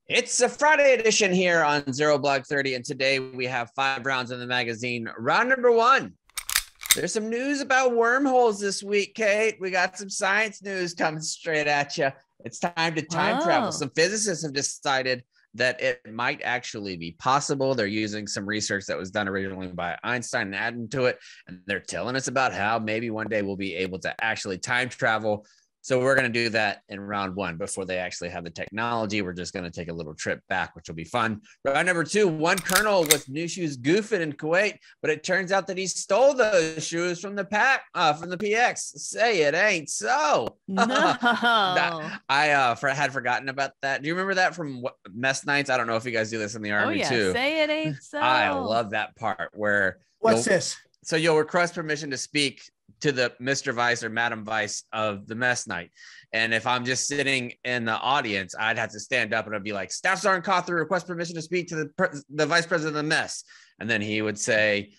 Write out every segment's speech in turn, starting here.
It's a Friday edition here on Zero Block 30, and today we have 5 rounds in the magazine. Round number 1. There's some news about wormholes this week, Kate. We got some science news coming straight at you. It's time to time travel. Some physicists have decided that it might actually be possible. They're using some research that was done originally by Einstein and adding to it, and they're telling us about how maybe one day we'll be able to actually time travel. So we're going to do that in round 1 before they actually have the technology. We're just going to take a little trip back, which will be fun. Round number 2, one colonel with new shoes goofing in Kuwait, but it turns out that he stole those shoes from the PX. Say it ain't so. No. I had forgotten about that. Do you remember that from mess nights? I don't know if you guys do this in the Army too. Say it ain't so. I love that part where what's this? So you'll request permission to speak to the Mr. Vice or Madam Vice of the mess night. And if I'm just sitting in the audience, I'd have to stand up and I'd be like, Staff Sergeant Cawthorne request permission to speak to the Vice President of the mess. And then he would say,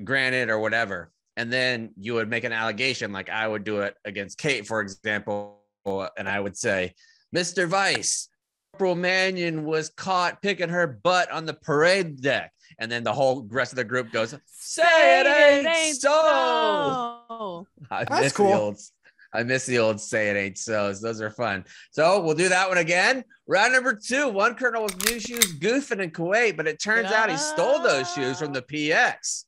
granted, or whatever. And then you would make an allegation, like I would do it against Kate, for example. And I would say, Mr. Vice, Corporal Mannion was caught picking her butt on the parade deck. And then the whole rest of the group goes, say it ain't so. That's cool. I miss the old say it ain't so. Those are fun. So we'll do that one again. Round number 2, one colonel with new shoes goofing in Kuwait, but it turns out he stole those shoes from the PX.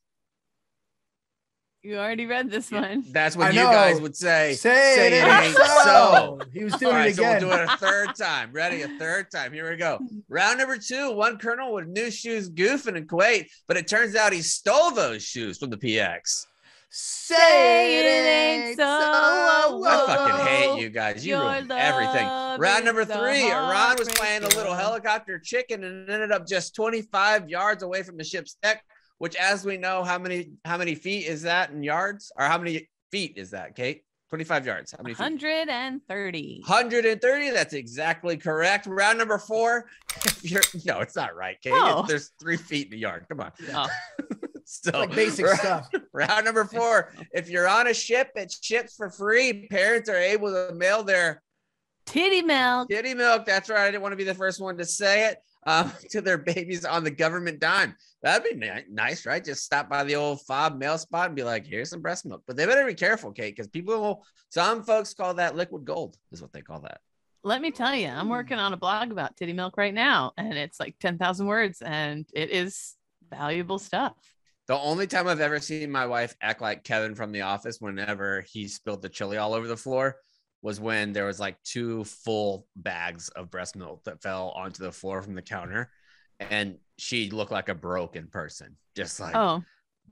You already read this one. That's what you guys would say. Say it ain't so. He was doing it again. So we'll do it a third time. Ready? A third time. Here we go. Round number 2, one colonel with new shoes goofing in Kuwait, but it turns out he stole those shoes from the PX. Say it ain't so. I fucking hate you guys. You ruined everything. Round number 3, Iran was playing a little helicopter chicken and ended up just 25 yards away from the ship's deck, which, as we know, how many feet is that in yards? Or how many feet is that, Kate? 25 yards. How many feet? 130. 130. That's exactly correct. Round number 4. No, it's not right, Kate. Oh. There's 3 feet in a yard. Come on. Oh. So like basic stuff. Round number 4. If you're on a ship, it ships for free. Parents are able to mail their titty milk. Titty milk. That's right. I didn't want to be the first one to say it. To their babies on the government dime. That'd be nice, right? Just stop by the old fob mail spot and be like, here's some breast milk. But they better be careful, Kate, because some folks call that liquid gold, is what they call that. Let me tell you, I'm working on a blog about titty milk right now, and it's like 10,000 words, and it is valuable stuff. The only time I've ever seen my wife act like Kevin from The Office whenever he spilled the chili all over the floor was when there was like 2 full bags of breast milk that fell onto the floor from the counter, and she looked like a broken person. Just like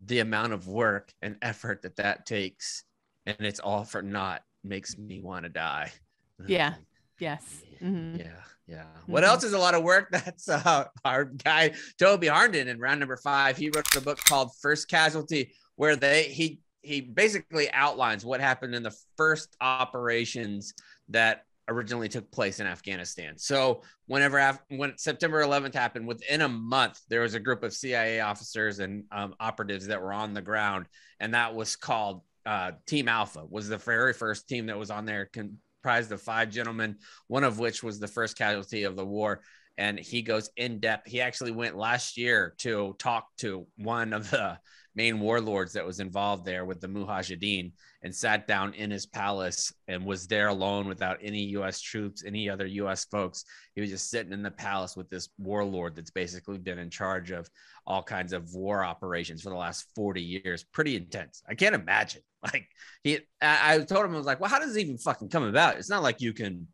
the amount of work and effort that takes, and it's all for naught, makes me want to die. Yeah. Yes. Mm-hmm. Yeah. What else is a lot of work? That's our guy Toby Hardin in round number 5. He wrote a book called First Casualty, where he basically outlines what happened in the first operations that originally took place in Afghanistan. So when September 11th happened, within a month, there was a group of CIA officers and operatives that were on the ground. And that was called Team Alpha, was the very first team that was on there, comprised of 5 gentlemen, one of which was the first casualty of the war. And he goes in depth. He actually went last year to talk to one of the main warlords that was involved there with the Mujahideen, and sat down in his palace and was there alone without any U.S. troops, any other U.S. folks. He was just sitting in the palace with this warlord that's basically been in charge of all kinds of war operations for the last 40 years. Pretty intense. I can't imagine. Like I told him, I was like, well, how does it even fucking come about? It's not like you can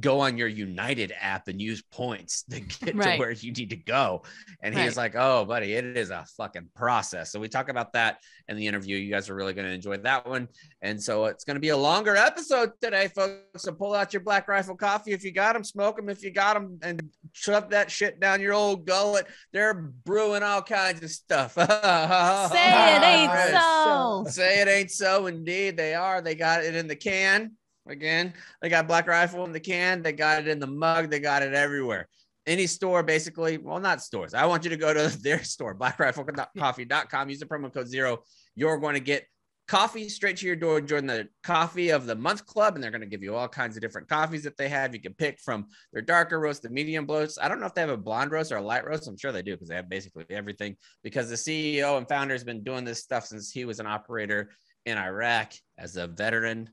go on your United app and use points to get to where you need to go. And he was like, oh, buddy, it is a fucking process. So we talk about that in the interview. You guys are really going to enjoy that one. And so it's going to be a longer episode today, folks. So pull out your Black Rifle coffee if you got them, smoke them if you got them, and shove that shit down your old gullet. They're brewing all kinds of stuff. Say it ain't so. Say it ain't so. Indeed, they are. They got it in the can. Again, they got Black Rifle in the can. They got it in the mug. They got it everywhere. Any store, basically. Well, not stores. I want you to go to their store, blackriflecoffee.com. Use the promo code 0. You're going to get coffee straight to your door. Join the Coffee of the Month Club, and they're going to give you all kinds of different coffees that they have. You can pick from their darker roast, the medium roast. I don't know if they have a blonde roast or a light roast. I'm sure they do because they have basically everything, because the CEO and founder has been doing this stuff since he was an operator in Iraq as a veteran.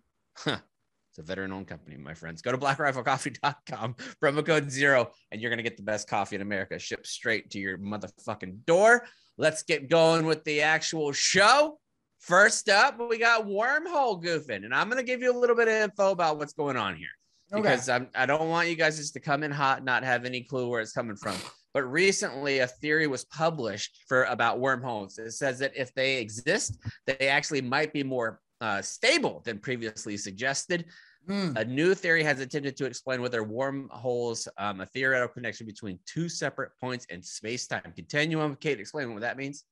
It's a veteran-owned company, my friends. Go to blackriflecoffee.com, promo code 0, and you're going to get the best coffee in America shipped straight to your motherfucking door. Let's get going with the actual show. First up, we got Wormhole goofing, and I'm going to give you a little bit of info about what's going on here, because I don't want you guys just to come in hot, not have any clue where it's coming from. But recently, a theory was published about wormholes. It says that if they exist, they actually might be more stable than previously suggested. A new theory has attempted to explain whether wormholes, a theoretical connection between two separate points in space-time continuum. Kate, explain what that means.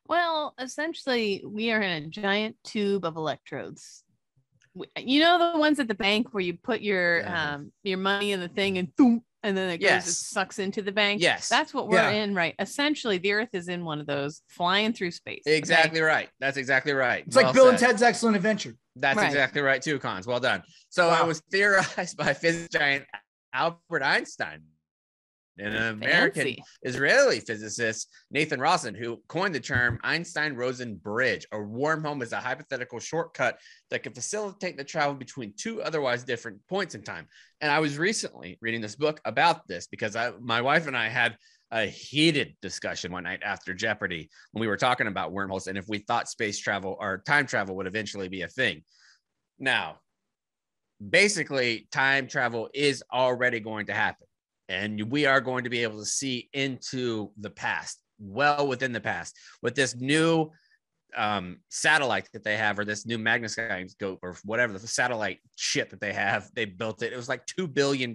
Well, essentially, we are in a giant tube of electrodes. You know, the ones at the bank where you put your money in the thing and boom, and then it goes, it sucks into the bank. Yes. That's what we're in, right? Essentially, the Earth is in one of those, flying through space. Exactly right. That's exactly right. It's like Bill and Ted's Excellent Adventure. That's exactly right too, Cons. Well done. So it was theorized by physics giant Albert Einstein and an American Israeli physicist, Nathan Rosen, who coined the term Einstein-Rosen bridge. A wormhole is a hypothetical shortcut that can facilitate the travel between two otherwise different points in time. And I was recently reading this book about this because my wife and I had a heated discussion one night after Jeopardy when we were talking about wormholes and if we thought space travel or time travel would eventually be a thing. Now, basically, time travel is already going to happen. And we are going to be able to see into the past, well within the past, with this new satellite that they have, or this new magnetoscope, or whatever the satellite shit that they have. They built it. It was like $2 billion.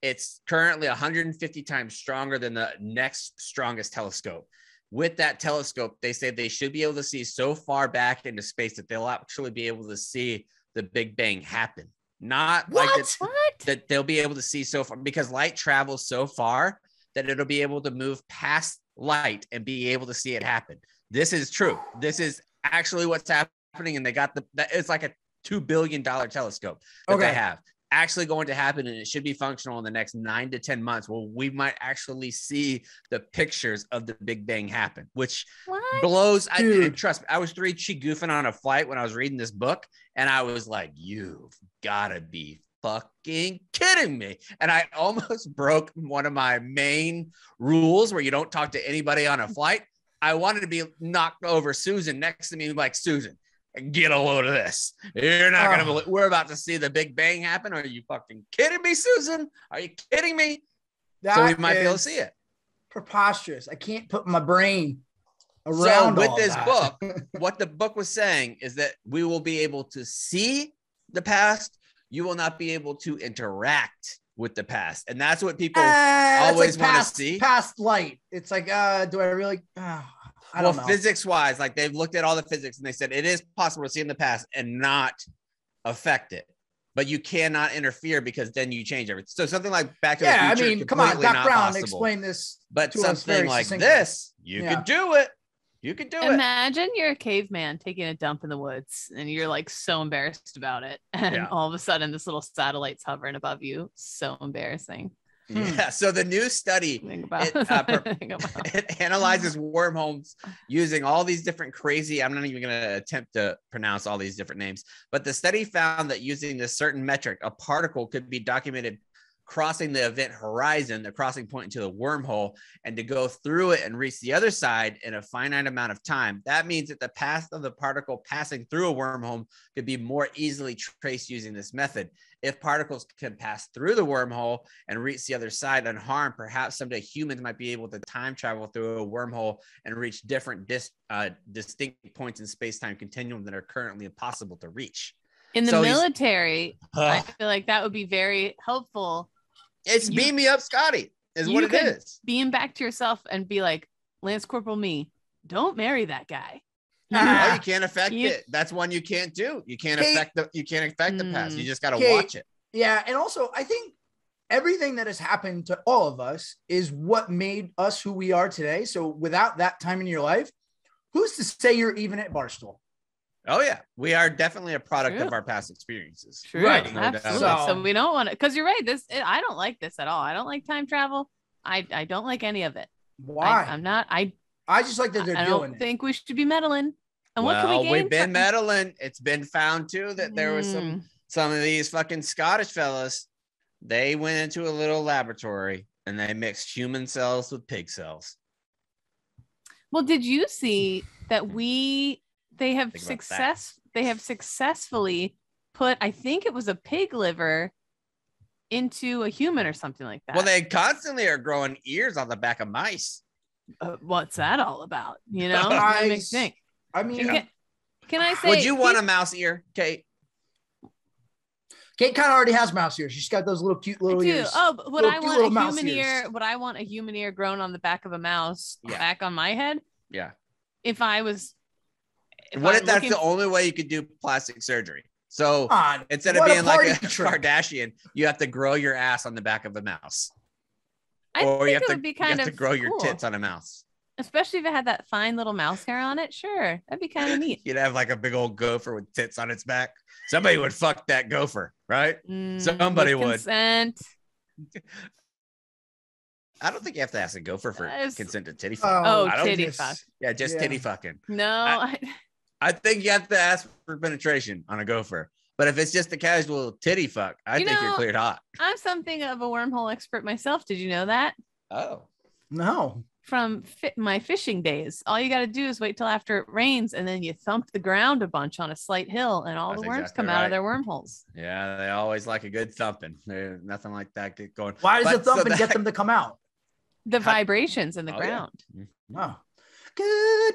It's currently 150 times stronger than the next strongest telescope. With that telescope, they say they should be able to see so far back into space that they'll actually be able to see the Big Bang happen. Not like that they'll be able to see so far, because light travels so far that it'll be able to move past light and be able to see it happen. This is true. This is actually what's happening. And they got it's like a $2 billion telescope that they have actually going to happen. And it should be functional in the next 9 to 10 months. Well, we might actually see the pictures of the Big Bang happen, which blows. Trust me, I was 3G goofing on a flight when I was reading this book. And I was like, you've got to be fucking kidding me. And I almost broke one of my main rules where you don't talk to anybody on a flight. I wanted to be knocked over Susan next to me, like, Susan, get a load of this. You're not going to believe we're about to see the Big Bang happen. Are you fucking kidding me, Susan? Are you kidding me? So we might be able to see it. Preposterous. I can't put my brain around. So with this book, what the book was saying is that we will be able to see the past. You will not be able to interact with the past. And that's what people always want to see. Past light. It's like, do I really? I don't know. Physics wise, like they've looked at all the physics and they said it is possible to see in the past and not affect it. But you cannot interfere because then you change everything. So something like Back to the Future. I mean, come on, Doc Brown, explain this. But something like this, you could do it. You could do it. Imagine you're a caveman taking a dump in the woods and you're like so embarrassed about it. And all of a sudden this little satellite's hovering above you. So embarrassing. Yeah. So the new study, it analyzes wormholes using all these different crazy, I'm not even going to attempt to pronounce all these different names, but the study found that using this certain metric, a particle could be documented crossing the event horizon, the crossing point into the wormhole, and to go through it and reach the other side in a finite amount of time. That means that the path of the particle passing through a wormhole could be more easily traced using this method. If particles can pass through the wormhole and reach the other side unharmed, perhaps someday humans might be able to time travel through a wormhole and reach different distinct points in space-time continuum that are currently impossible to reach. In the military, I feel like that would be very helpful. It's beam me up, Scotty, is what it is. Beam back to yourself and be like, Lance Corporal me, don't marry that guy. No, you can't affect it. That's one you can't do. You can't affect the past. You just got to watch it. Yeah. And also, I think everything that has happened to all of us is what made us who we are today. So without that time in your life, who's to say you're even at Barstool? Oh yeah, we are definitely a product True. of our past experiences. True. Right. No doubt Absolutely. about So we don't want to, because you're right. I don't like this at all. I don't like time travel. I don't like any of it. Why? I'm not. I just like that they're I doing don't it. think we should be meddling. And what well, can we gain? we've been meddling. It's been found too that there was Mm. some of these fucking Scottish fellas. They went into a little laboratory and they mixed human cells with pig cells. Well, did you see that they have Think about that. successfully put, I think it was a pig liver into a human or something like that. Well, they constantly are growing ears on the back of mice. What's that all about? You know, I- that makes me think. I mean, Can I say? Would you want a mouse ear, Kate? Kate kind of already has mouse ears. She's got those little cute little I do. ears. Oh, but would Little I cute want little a mouse human ears. ear? Would I want a human ear grown on the back of a mouse Yeah. back on my head? Yeah. If I was. What if I'm that's looking- the only way you could do plastic surgery? So Come on, instead of what being like a party trick. Kardashian, you have to grow your ass on the back of a mouse, I or you think have it to would be you kind have of to grow your cool. tits on a mouse. Especially if it had that fine little mouse hair on it. Sure, that'd be kind of neat. You'd have like a big old gopher with tits on its back. Somebody would fuck that gopher, right? Somebody With would. Consent. I don't think you have to ask a gopher for Yes. consent to titty fuck. Oh, I don't titty think- fuck. Yeah, just Yeah. titty fucking. No, I think you have to ask for penetration on a gopher. But if it's just a casual titty fuck, I You think know- you're cleared hot. I'm something of a wormhole expert myself. Did you know that? Oh. No. From my fishing days, all you got to do is wait till after it rains, and then you thump the ground a bunch on a slight hill, and all That's the worms exactly come out right. of their wormholes. Yeah, they always like a good thumping. There's nothing like that get going. Why does But the thumping so get that- them to come out? The How- vibrations in the Oh, yeah. ground. Oh, good.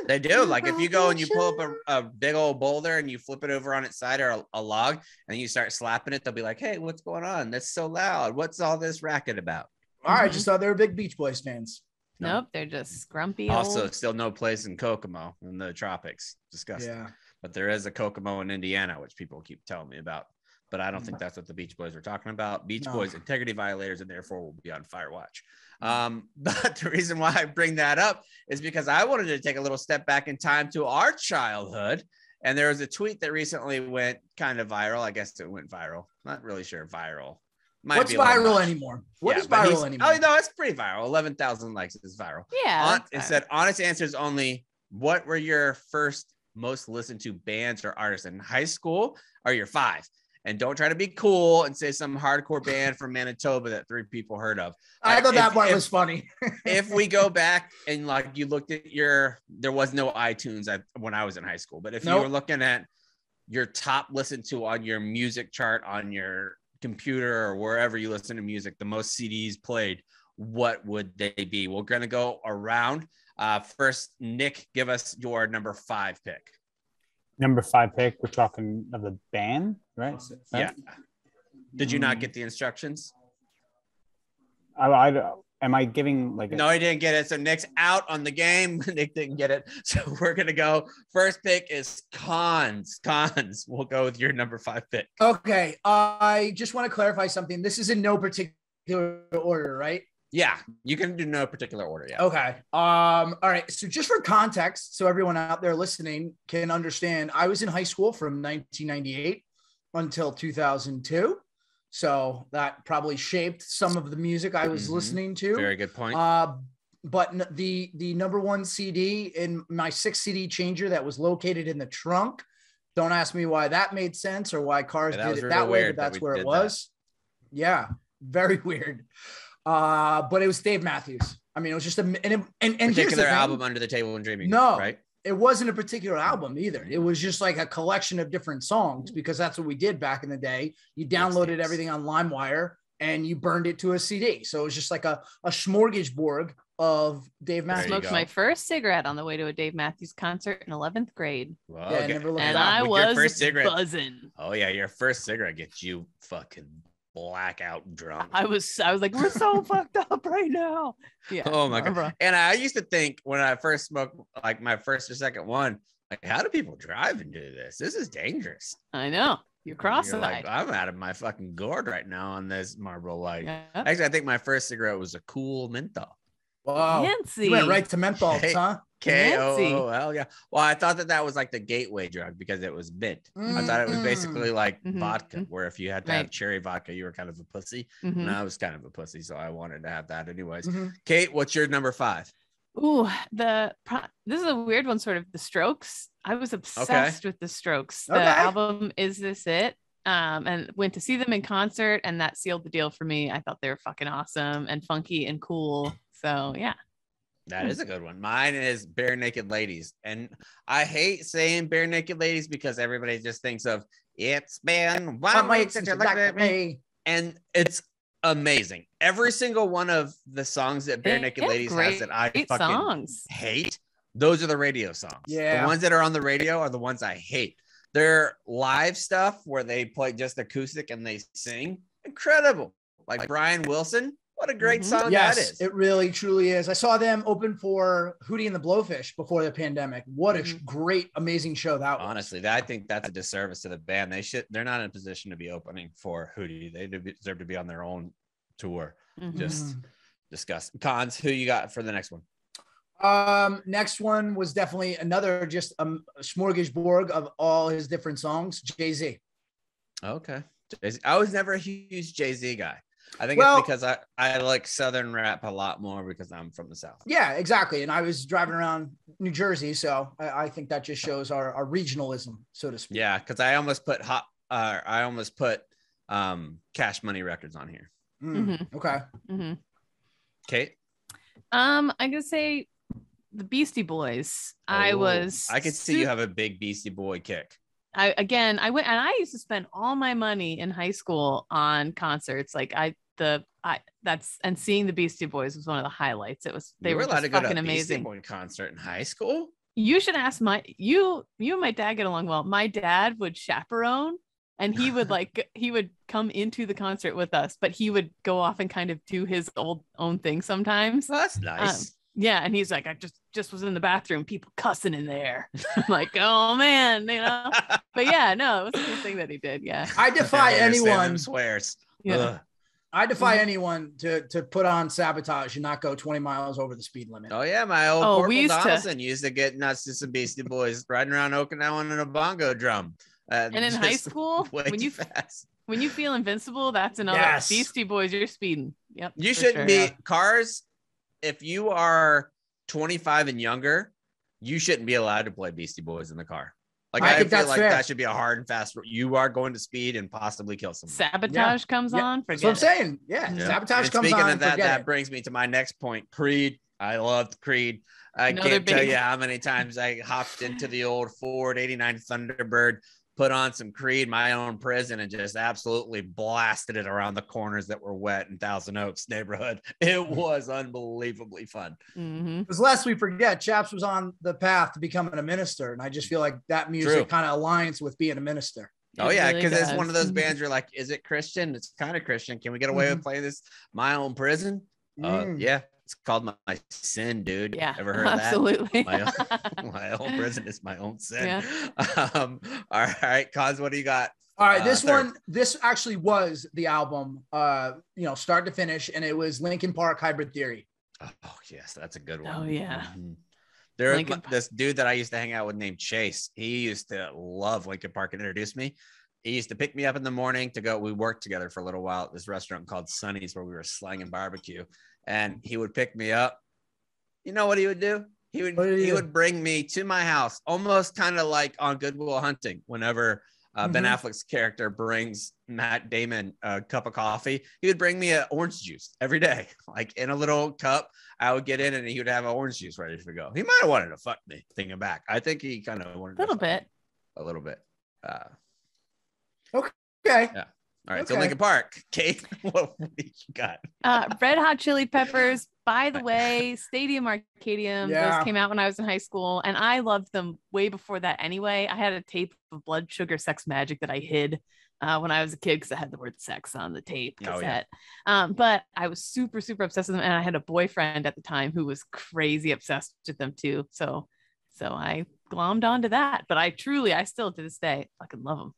They do. Like if you go and you pull up a big old boulder and you flip it over on its side or a log and you start slapping it, they'll be like, hey, what's going on? That's so loud. What's all this racket about? All right, Mhm. just thought they were big Beach Boys fans. No. Nope, they're just grumpy. Also, old- still no place in Kokomo in the tropics. Disgusting. Yeah. But there is a Kokomo in Indiana, which people keep telling me about. But I don't think that's what the Beach Boys were talking about. Beach No. Boys, integrity violators, and therefore will be on fire watch. But the reason why I bring that up is because I wanted to take a little step back in time to our childhood. And there was a tweet that recently went kind of viral. I guess it went viral. Not really sure viral. Might What's be a little viral much. anymore? What Yeah, is but viral anymore? Oh, no, it's pretty viral. 11,000 likes is viral. Yeah. It that's said honest answers only. What were your first most listened to bands or artists in high school? Or your 5? And don't try to be cool and say some hardcore band from Manitoba that 3 people heard of. I Like, thought that if- part if- was funny. If we go back and like you looked at there was no iTunes when I was in high school, but if you Nope. were looking at your top listened to on your music chart on your computer or wherever you listen to music, the most CDs played, what would they be? We're going to go around. First, Nick, give us your number 5 pick. Number 5 pick. We're talking of the band, right? Yeah. Did you not get the instructions? Am I giving like? No, he didn't get it. So Nick's out on the game. Nick didn't get it. So we're going to go. First pick is Cons. We'll go with your number 5 pick. Okay. I just want to clarify something. This is in no particular order, right? Yeah, you can do no particular order. Yeah. Okay. All right. So just for context, so everyone out there listening can understand, I was in high school from 1998 until 2002. So that probably shaped some of the music I was Mhm. listening to. Very good point. But the number 1 CD in my 6 CD changer that was located in the trunk. Don't ask me why that made sense or why cars Yeah, that did was it really that way, weird but that that's we where did it that. was. Yeah, very weird. But it was Dave Matthews. I mean, it was just and here's the Particular thing. album, Under the Table and Dreaming. No. Right. It wasn't a particular album either. It was just like a collection of different songs because that's what we did back in the day. You downloaded Mixtapes. everything on LimeWire and you burned it to a CD. So it was just like a smorgasbord of Dave There you Matthews. Smoked go. my first cigarette on the way to a Dave Matthews concert in 11th grade, Well, Yeah, okay. never looked and back. I With your was first cigarette. buzzing. Oh yeah, your first cigarette gets you fucking blackout drunk. I was like, we're so fucked up right now. Yeah. Oh my god. bro. And I used to think when I first smoked like my first or second one, like how do people drive and do this? This is dangerous. I know. You're You're cross-eyed. like, I'm out of my fucking gourd right now on this Marlboro Light. Yeah. Actually, I think my first cigarette was a Cool Menthol. Wow. Fancy. You went right to menthols, Hey. huh? KOOL, yeah. Well, I thought that was like the gateway drug because it was mint. I thought it was basically like vodka, where if you had to have cherry vodka, you were kind of a pussy. And I was kind of a pussy, so I wanted to have that anyways. Kate, what's your number 5? Ooh, this is a weird one, sort of. The Strokes. I was obsessed with the Strokes. The album Is This It? And went to see them in concert, and that sealed the deal for me. I thought they were fucking awesome and funky and cool. So yeah. That is a good one. Mine is Bare Naked Ladies. And I hate saying Bare Naked Ladies because everybody just thinks of it's been 1 week since you looked at me. And it's amazing. Every single one of the songs that Bare Naked Ladies has that I fucking hate, those are the radio songs. Yeah. The ones that are on the radio are the ones I hate. Their live stuff where they play just acoustic and they sing, incredible. Like Brian Wilson. What a great song that is. It really, truly is. I saw them open for Hootie and the Blowfish before the pandemic. What a great, amazing show that was. Honestly, I think that's a disservice to the band. They're not in a position to be opening for Hootie. They deserve to be on their own tour. Just discuss. Cons, who you got for the next one? Next one was definitely another just a smorgasbord of all his different songs. Jay-Z. Okay. Jay-Z. I was never a huge Jay-Z guy. I think it's because I like Southern rap a lot more because I'm from the South. Yeah, exactly. And I was driving around New Jersey, so I think that just shows our regionalism, so to speak. Yeah, because I almost put Cash Money Records on here. Okay. Kate? I'm gonna say the Beastie Boys. I could see you have a big Beastie Boy kick. I went, and I used to spend all my money in high school on concerts. Like seeing the Beastie Boys was one of the highlights. They were allowed to go to a Beastie Boy concert in high school. You should ask you and my dad get along well. My dad would chaperone, and he would come into the concert with us, but he would go off and kind of do his own thing sometimes. Well, that's nice. Yeah, and he's like, I just was in the bathroom, people cussing in there. I'm like, oh man, But yeah, no, it was a good thing that he did. Yeah. I defy anyone swears. Yeah. Ugh. I defy anyone to put on Sabotage and not go 20 miles over the speed limit. Oh yeah, my old Corporal Donaldson used to get nuts to some Beastie Boys riding around Okinawa in a bongo drum. And in high school, when you feel invincible, that's another Beastie Boys. You're speeding. Yep. You shouldn't be cars. If you are 25 and younger, you shouldn't be allowed to play Beastie Boys in the car. Like I feel like that should be a hard and fast. You are going to speed and possibly kill someone. Sabotage comes on. That's what I'm saying. Yeah. Sabotage comes on. Speaking of that brings me to my next point. Creed. I loved Creed. I can't tell you how many times I hopped into the old Ford 89 Thunderbird, put on some Creed, My Own Prison, and just absolutely blasted it around the corners that were wet in Thousand Oaks neighborhood. It was unbelievably fun. Because lest we forget, Chaps was on the path to becoming a minister. And I just feel like that music kind of aligns with being a minister. Oh, yeah, because it's one of those bands you're like, is it Christian? It's kind of Christian. Can we get away with playing this My Own Prison? Yeah. It's called My Sin, dude. Yeah, ever heard of absolutely. that? My own prison is my own sin. Yeah. All right, Cos, what do you got? All right, this actually was the album, start to finish, and it was Linkin Park Hybrid Theory. Oh, yes, that's a good one. Oh, yeah. There's this dude that I used to hang out with named Chase. He used to love Linkin Park and introduced me. He used to pick me up in the morning to go. We worked together for a little while at this restaurant called Sonny's where we were slanging barbecue. And he would pick me up. You know what he would do? He would bring me to my house, almost kind of like on Good Will Hunting. Whenever Ben Affleck's character brings Matt Damon a cup of coffee, he would bring me an orange juice every day, like in a little cup. I would get in, and he would have an orange juice ready to go. He might have wanted to fuck me, thinking back. I think he kind of wanted a little bit. Okay. Yeah. All right, so Linkin Park. Kate, what do you got? Red Hot Chili Peppers. By the way, Stadium Arcadium. Those came out when I was in high school, and I loved them way before that anyway. I had a tape of Blood Sugar Sex Magic that I hid when I was a kid because I had the word sex on the tape cassette. But I was super, super obsessed with them, and I had a boyfriend at the time who was crazy obsessed with them too. So I glommed onto that. But I still to this day fucking love them.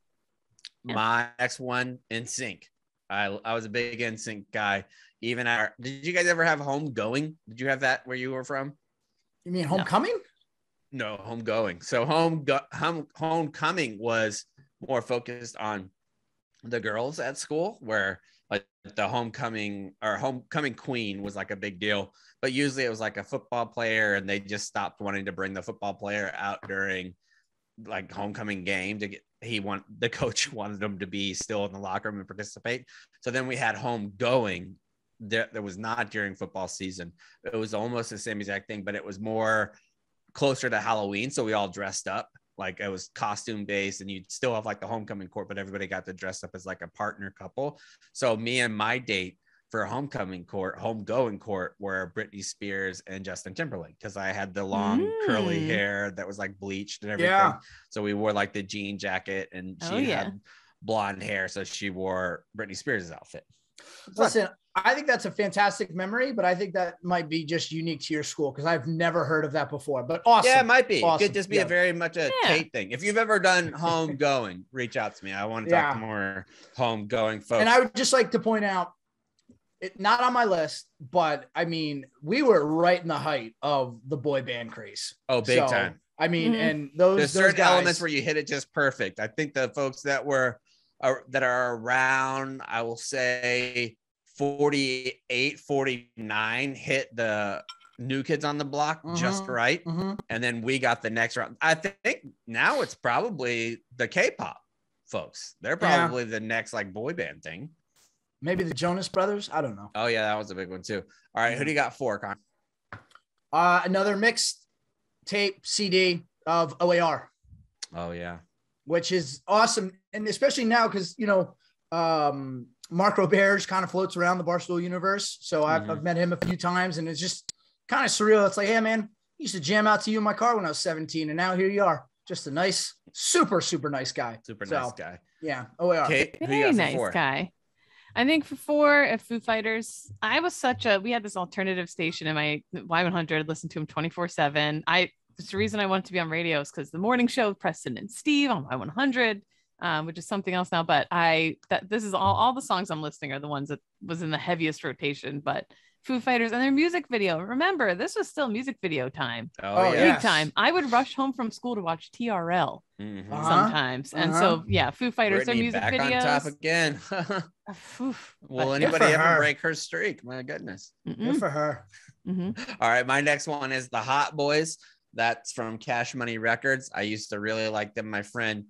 My next one, NSYNC. I was a big NSYNC guy. Even did you guys ever have Homegoing? Did you have that where you were from? You mean Homecoming? No, Homegoing. So Homecoming was more focused on the girls at school, where like the homecoming queen was like a big deal. But usually it was like a football player, and they just stopped wanting to bring the football player out during like homecoming game to get the coach wanted them to be still in the locker room and participate. So then we had Homegoing that was not during football season. It was almost the same exact thing, but it was more closer to Halloween. So we all dressed up. Like it was costume based, and you'd still have like the homecoming court, but everybody got to dress up as like a partner couple. So me and my date for homegoing court were Britney Spears and Justin Timberlake, because I had the long curly hair that was like bleached and everything. Yeah. So we wore like the jean jacket, and she had blonde hair, so she wore Britney Spears' outfit. Listen, I think that's a fantastic memory, but I think that might be just unique to your school, because I've never heard of that before. But awesome. Yeah, it might be. Awesome. It could just be a very much a Kate thing. If you've ever done homegoing, reach out to me. I want to talk to more homegoing folks. And I would just like to point out, not on my list, but I mean, we were right in the height of the boy band craze. Oh, big time. I mean, and there's certain elements where you hit it just perfect. I think the folks that are around, I will say 48, 49 hit the New Kids on the Block just right. And then we got the next round. I think now it's probably the K-pop folks. They're probably the next like boy band thing. Maybe the Jonas Brothers. I don't know. Oh yeah, that was a big one too. All right, who do you got for, Con? Another mixed tape CD of OAR. Oh yeah, which is awesome, and especially now because Mark Roberge kind of floats around the Barstool universe. So I've met him a few times, and it's just kind of surreal. It's like, hey man, I used to jam out to you in my car when I was 17, and now here you are, just a nice, super nice guy. Nice guy. Yeah, OAR. Kate, very nice guy. I think for 4 at Foo Fighters, I was we had this alternative station in my Y100, listened to him 24/7. It's the reason I wanted to be on radio is because the morning show with Preston and Steve on Y100, which is something else now. But this is all the songs I'm listing are the ones that was in the heaviest rotation. But Foo Fighters and their music video. Remember, this was still music video time. Oh, big time. I would rush home from school to watch TRL sometimes. And so, Foo Fighters, their music back videos. On top again. Will anybody ever break her streak? My goodness. Good for her. All right. My next one is the Hot Boys. That's from Cash Money Records. I used to really like them. My friend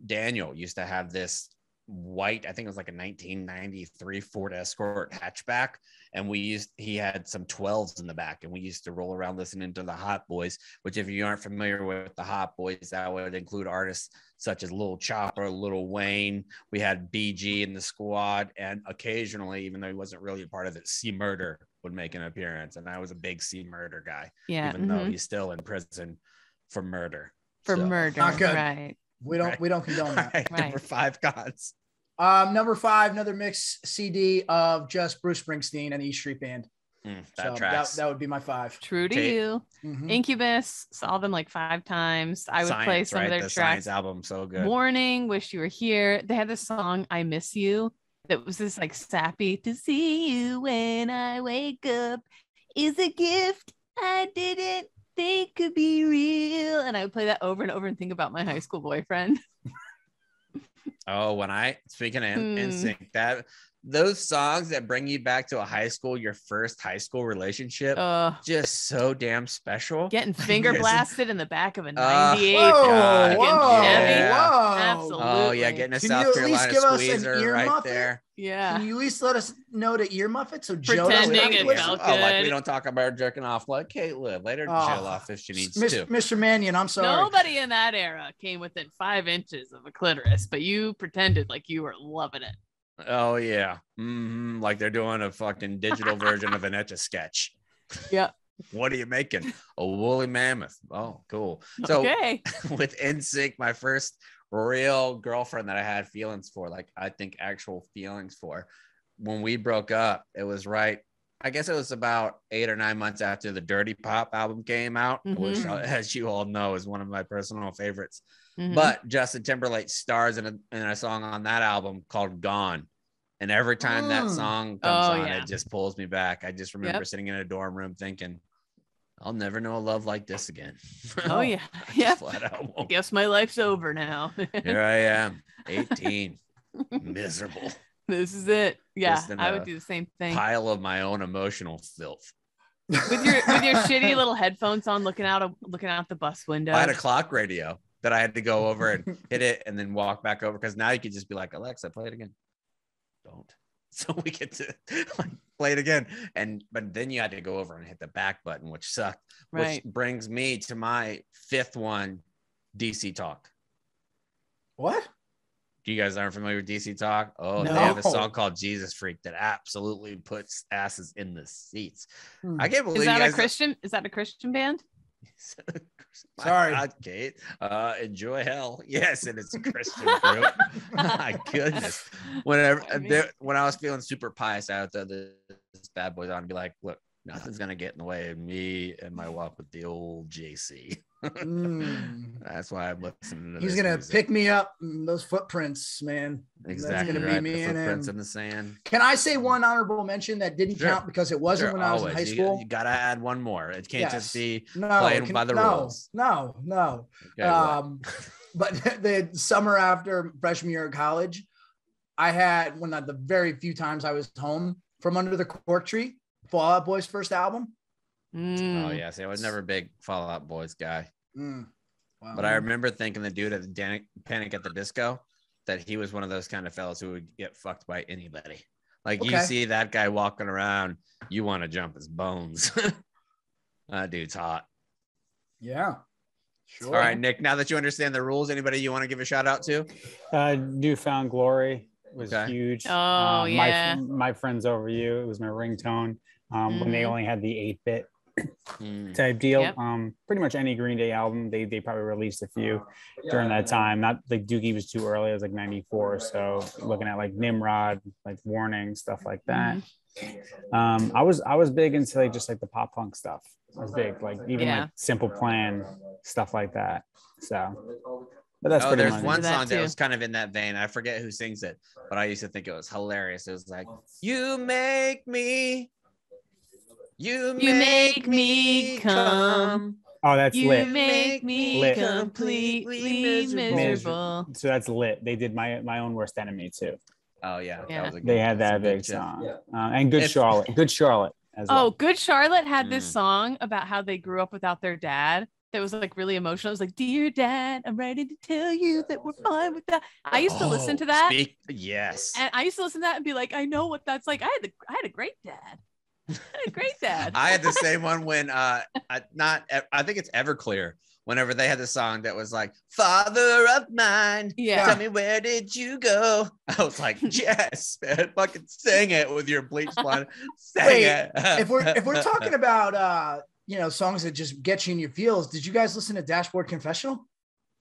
Daniel used to have this white, I think it was like a 1993 Ford Escort hatchback, and he had some 12s in the back, and we used to roll around listening to the Hot Boys, which if you aren't familiar with the Hot Boys, that would include artists such as Lil Chopper, Lil Wayne. We had BG in the squad, and occasionally, even though he wasn't really a part of it, C Murder would make an appearance, and I was a big C Murder guy, even though he's still in prison for murder. Not good. Right. We don't condone that. Right. Number 5, Gods. Number 5, another mix CD of just Bruce Springsteen and the E Street Band. That would be my 5. True to you. Incubus, saw them like 5 times. I would play some of their tracks. Science album, so good. Morning, Wish You Were Here. They had this song, I Miss You, that was this like sappy, to see you when I wake up is a gift I didn't think could be real. And I would play that over and over and think about my high school boyfriend. Oh, speaking of NSYNC, those songs that bring you back to your first high school relationship, just so damn special. Getting finger blasted in the back of a 98. Absolutely. Oh yeah, getting a South Carolina squeezer right there. Yeah. Can you at least let us know to earmuff it? So pretending it felt good. Like we don't talk about jerking off. Like Kate live. Let her chill off if she needs to. Mr. Mannion, I'm sorry. Nobody in that era came within 5 inches of a clitoris, but you pretended like you were loving it. Oh yeah. Like they're doing a fucking digital version of an Etch-a-Sketch. Yeah. What are you making? A woolly mammoth. Oh, cool. So with NSYNC, my first real girlfriend that I had feelings for, like I think actual feelings for, when we broke up, it was I guess it was about 8 or 9 months after the Dirty Pop album came out, which, as you all know, is one of my personal favorites. But Justin Timberlake stars in a song on that album called Gone. And every time that song comes on, yeah. it just pulls me back. I just remember sitting in a dorm room thinking, I'll never know a love like this again. Oh yeah. Yeah. I guess my life's over now. Here I am, 18, miserable. This is it. Yeah, I would do the same thing. Pile of my own emotional filth. With your shitty little headphones on, looking out the bus window. I had a clock radio that I had to go over and hit it and then walk back over, because now you could just be like, Alexa, play it again. Don't. So we get to play it again. But then you had to go over and hit the back button, which sucked. Right. Which brings me to my fifth one, DC Talk. What? You guys aren't familiar with DC Talk? Oh, no. They have a song called Jesus Freak that absolutely puts asses in the seats. I can't believe Is that a Christian band? Sorry, God, Kate. Enjoy hell. Yes, and it's a Christian group. My goodness. When I was feeling super pious out there, this bad boy's on and be like, look, nothing's gonna get in the way of me and my walk with the old JC. That's why I'm listening to He's gonna pick me up those footprints, man. Exactly. That's gonna be me and footprints him. in the sand. Can I say one honorable mention that didn't count because it wasn't when I was in high school? You gotta add one more. It can't just be playing by the rules. No. Okay, but the summer after freshman year of college, I had one of the very few times I was home from under the cork tree, Fall Out Boy's first album. Oh yeah, see, I was never a big Fall Out Boys guy. Wow. But I remember thinking the dude at the Panic at the Disco, that he was one of those kind of fellas who would get fucked by anybody. Like you see that guy walking around, you want to jump his bones. That dude's hot. Yeah. Sure. All right, Nick, now that you understand the rules, anybody you want to give a shout out to? Newfound Glory was huge. Oh, yeah. My Friends Over You. It was my ringtone when they only had the 8-bit type deal. Yep. Pretty much any Green Day album, they probably released a few during that time. Not like Doogie was too early. It was like 94. So looking at like Nimrod, like Warning, stuff like that. I was big into like just like the pop punk stuff. I was big, like even like Simple Plan, stuff like that. So but that's pretty there's much one song that was kind of in that vein. I forget who sings it, but I used to think it was hilarious. It was like, you make me come. Oh, that's you Lit. You make me Lit. completely miserable. So that's Lit. They did my Own Worst Enemy too. Oh yeah. They had that big song. And Good Charlotte. Good Charlotte as well. Oh, Good Charlotte had this song about how they grew up without their dad. That was like really emotional. It was like, "Dear Dad, I'm ready to tell you that we're fine with that." I used to listen to that. Yes. And I used to listen to that and be like, "I know what that's like." I had a great dad. I had the same one when I think it's Everclear. Whenever they had the song that was like, "Father of mine, tell me where did you go?" I was like, "Yes, man, fucking sing it with your bleach blonde." It. if we're talking about songs that just get you in your feels, did you guys listen to Dashboard Confessional?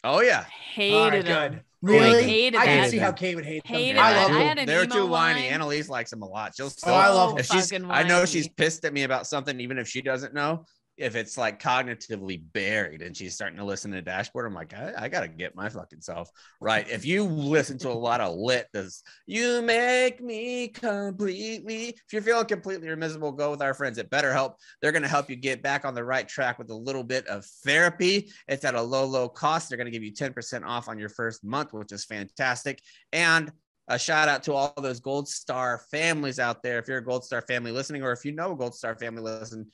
Oh yeah, hated them. Really? Hated I that. can see how Kate would hate them. I love them. They're too whiny. Annalise likes them a lot. She'll still, I love them. I know she's pissed at me about something, even if she doesn't know. If it's like cognitively buried and she's starting to listen to Dashboard, I'm like, I gotta get my fucking self right. If you listen to a lot of Lit, does you make me completely, if you're feeling completely miserable, go with our friends at BetterHelp. They're gonna help you get back on the right track with a little bit of therapy. It's at a low cost. They're gonna give you 10% off on your first month, which is fantastic. And a shout out to all those Gold Star families out there. If you're a Gold Star family listening, or if you know a Gold Star family listening,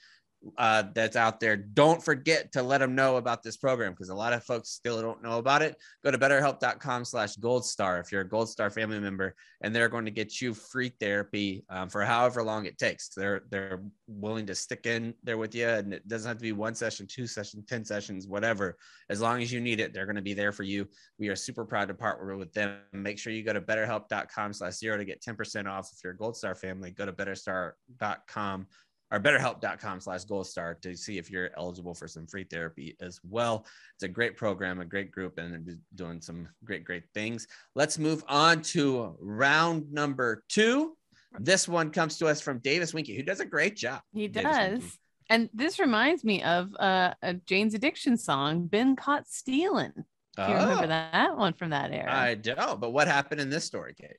that's out there, don't forget to let them know about this program, because a lot of folks still don't know about it. Go to betterhelp.com/goldstar if you're a Gold Star family member, and they're going to get you free therapy for however long it takes. They're willing to stick in there with you, and it doesn't have to be 1 session, 2 sessions, 10 sessions, whatever. As long as you need it, they're going to be there for you. We are super proud to partner with them. Make sure you go to betterhelp.com/0 to get 10% off. If you're a Gold Star family, go to betterstar.com or betterhelp.com/goldstar to see if you're eligible for some free therapy as well. It's a great program, a great group, and they're doing some great things. Let's move on to round number 2. This one comes to us from Davis Winky, who does a great job. He does. And this reminds me of a Jane's Addiction song, "Been Caught Stealing." Do you remember that one from that era? I don't, but what happened in this story, Kate?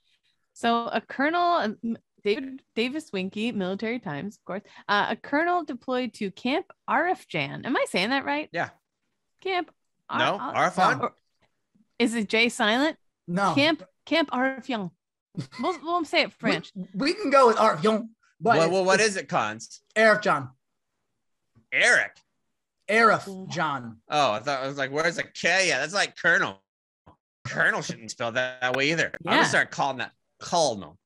So a colonel, David Davis Winky, Military Times, of course, a colonel deployed to Camp Arifjan. Am I saying that right? Yeah. Camp. No, Arifan. Is it J silent? No. Camp Arifjan. We'll say it French. We can go with Arifjan. But what is it, Cons? Arifjan. Eric. Arifjan. Oh, I was like, where's the K? Yeah, that's like Colonel shouldn't spell that way either. Yeah. I'm gonna start calling that colonel.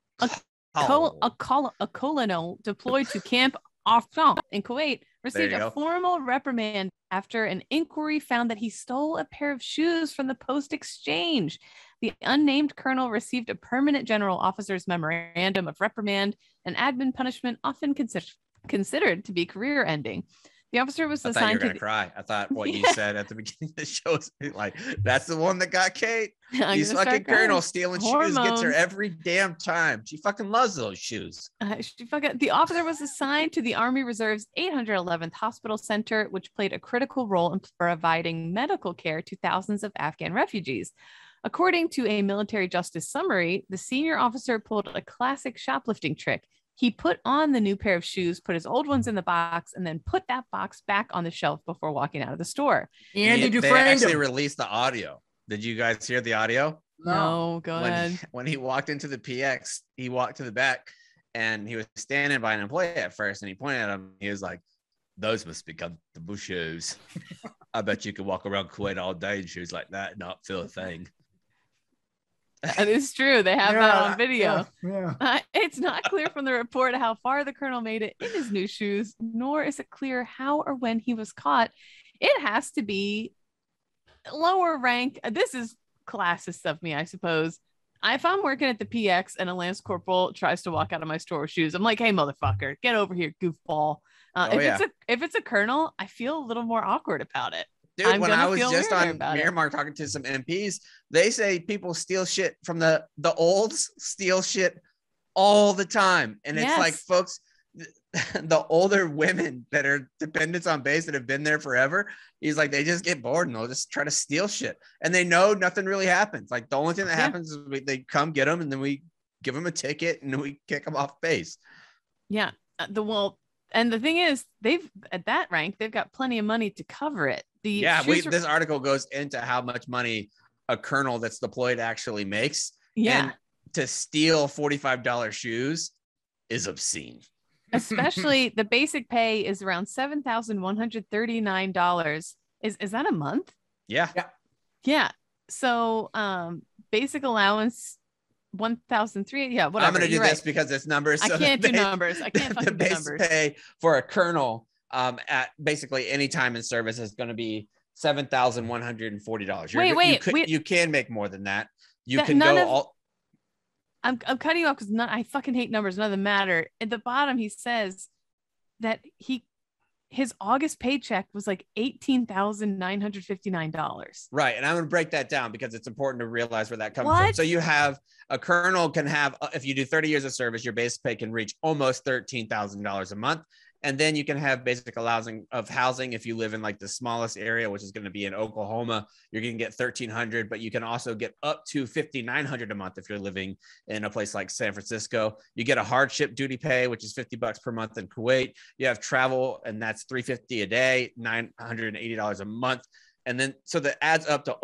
A colonel deployed to Camp Arifjan in Kuwait received a formal reprimand after an inquiry found that he stole a pair of shoes from the post exchange. The unnamed colonel received a permanent general officer's memorandum of reprimand, an admin punishment often considered to be career ending. The officer was assigned I thought you were gonna cry. I thought what you said at the beginning of the show was like, that's the one that got Kate. These fucking colonel stealing shoes gets her every damn time. She fucking loves those shoes. The officer was assigned to the Army Reserve's 811th Hospital Center, which played a critical role in providing medical care to thousands of Afghan refugees. According to a military justice summary, the senior officer pulled a classic shoplifting trick. He put on the new pair of shoes, put his old ones in the box, and then put that box back on the shelf before walking out of the store. And they actually released the audio. Did you guys hear the audio? No, go ahead. When he walked into the PX, he walked to the back and he was standing by an employee at first and he pointed at him. He was like, those must be comfortable shoes. I bet you could walk around Kuwait all day in shoes like that and not feel a thing. That is true. They have that on video. Yeah. It's not clear from the report how far the colonel made it in his new shoes, nor is it clear how or when he was caught. It has to be lower rank. This is classist of me, I suppose. If I'm working at the PX and a Lance Corporal tries to walk out of my store with shoes, I'm like, hey, motherfucker, get over here, goofball. If it's a colonel, I feel a little more awkward about it. Dude, when I was just on Miramar talking to some MPs, they say people steal shit from the olds, steal shit all the time. And it's like, folks, the older women that are dependents on base that have been there forever, he's like, they just get bored and they'll just try to steal shit. And they know nothing really happens. Like the only thing that happens is they come get them and then we give them a ticket and we kick them off base. Yeah. And the thing is, they've at that rank, they've got plenty of money to cover it. This article goes into how much money a colonel that's deployed actually makes. Yeah. And to steal $45 shoes is obscene. Especially the basic pay is around $7,139. Is that a month? Yeah. Yeah. So basic allowance 1,003. Yeah, whatever. I'm going to do this because it's numbers. So I can't do numbers. I can't fucking do numbers. The base pay for a colonel at basically any time in service is going to be $7,140. You can make more than that. I'm cutting you off because I fucking hate numbers. None of them matter. At the bottom, he says that his August paycheck was like $18,959. Right. And I'm going to break that down because it's important to realize where that comes from. So you have a colonel can have, if you do 30 years of service, your base pay can reach almost $13,000 a month. And then you can have basic allowing of housing. If you live in like the smallest area, which is going to be in Oklahoma, you're going to get $1,300, but you can also get up to $5,900 a month. If you're living in a place like San Francisco, you get a hardship duty pay, which is $50 per month in Kuwait. You have travel and that's $350 a day, $980 a month. And then, so that adds up to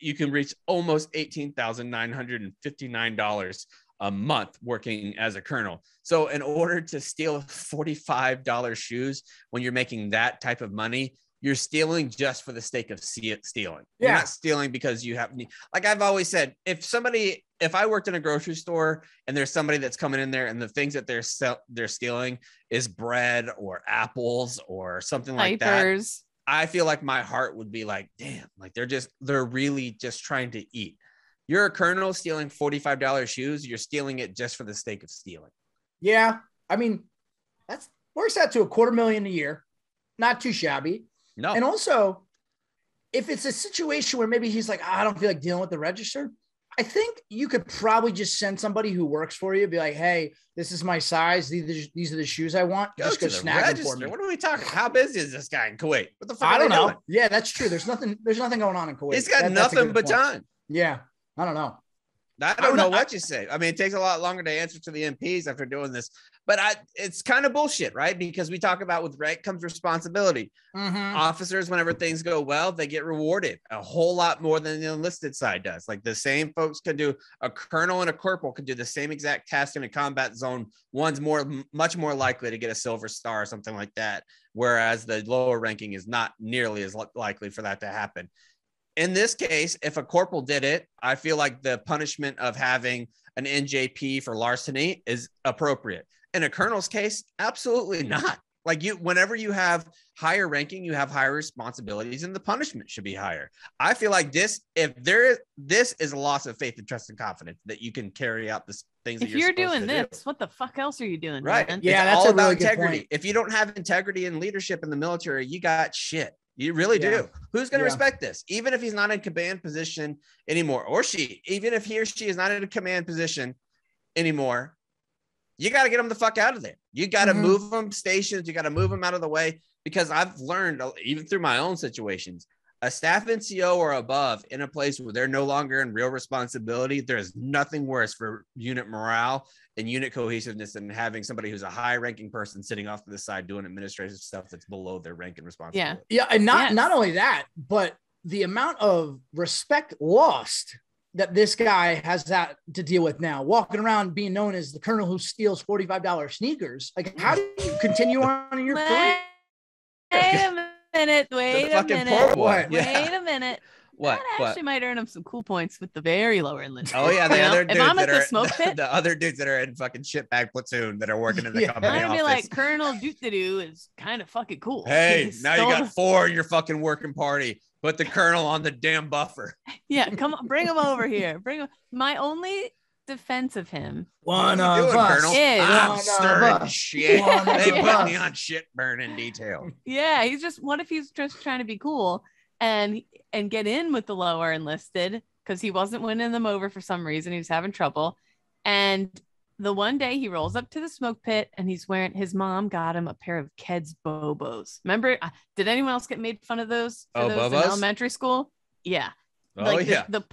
you can reach almost $18,959 a month working as a colonel. So in order to steal $45 shoes when you're making that type of money, you're stealing just for the sake of stealing. You're not stealing because you have, like I've always said, if I worked in a grocery store and there's somebody that's coming in there and the things that they're stealing is bread or apples or something like that, I feel like my heart would be like, damn, like they're really just trying to eat. You're a colonel stealing $45 shoes. You're stealing it just for the sake of stealing. Yeah. I mean, that's works out to $250,000 a year. Not too shabby. No. And also, if it's a situation where maybe he's like, I don't feel like dealing with the register, I think you could probably just send somebody who works for you, be like, hey, this is my size. These are the shoes I want. Just go snag them for me. What are we talking? How busy is this guy in Kuwait? What the fuck? I don't know. Doing? Yeah, that's true. There's nothing going on in Kuwait. He's got nothing but time. Yeah. I don't know. I don't know what you say. I mean, it takes a lot longer to answer to the MPs after doing this, but it's kind of bullshit, right? Because we talk about with rank comes responsibility. Officers, whenever things go well, they get rewarded a whole lot more than the enlisted side does. Like the same folks can do, a colonel and a corporal can do the same exact task in a combat zone. One's much more likely to get a silver star or something like that, whereas the lower ranking is not nearly as likely for that to happen. In this case, if a corporal did it, I feel like the punishment of having an NJP for larceny is appropriate. In a colonel's case, absolutely not. Like whenever you have higher ranking, you have higher responsibilities, and the punishment should be higher. I feel like this is a loss of faith and trust and confidence that you can carry out the things. If you're doing this, what the fuck else are you doing? Right? Man? Yeah, that's all about integrity. If you don't have integrity and leadership in the military, you got shit. You really do. Who's going to respect this? Even if he's not in command position anymore, or she, even if he or she is not in a command position anymore, you got to get them the fuck out of there. You got to move them stations. You got to move them out of the way, because I've learned, even through my own situations, a staff NCO or above in a place where they're no longer in real responsibility, there's nothing worse for unit morale and unit cohesiveness than having somebody who's a high ranking person sitting off to the side doing administrative stuff that's below their rank and responsibility. Yeah. And not only that, but the amount of respect lost that this guy has that to deal with now, walking around being known as the colonel who steals $45 sneakers. Like, how do you continue on in your career? Wait a minute. Wait a minute. What? That actually might earn him some cool points with the very lower enlisted. Oh yeah, the other dudes if I'm that at the are smoke pit, the other dudes that are in fucking shitbag platoon that are working in the company I'm gonna office. be like, Colonel Doot-to-Doo is kind of fucking cool. Hey, now you got 4 in your fucking working party. Put the colonel on the damn buffer. Yeah, come on, bring him over here. Bring him. My only defense of him. One of us. I'm stirring shit. They put me on shit burning detail. Yeah, he's just. What if he's just trying to be cool and get in with the lower enlisted because he wasn't winning them over for some reason. He was having trouble, and the one day he rolls up to the smoke pit and he's wearing, his mom got him a pair of Keds Bobos. Remember, did anyone else get made fun of those for those in elementary school? Yeah. The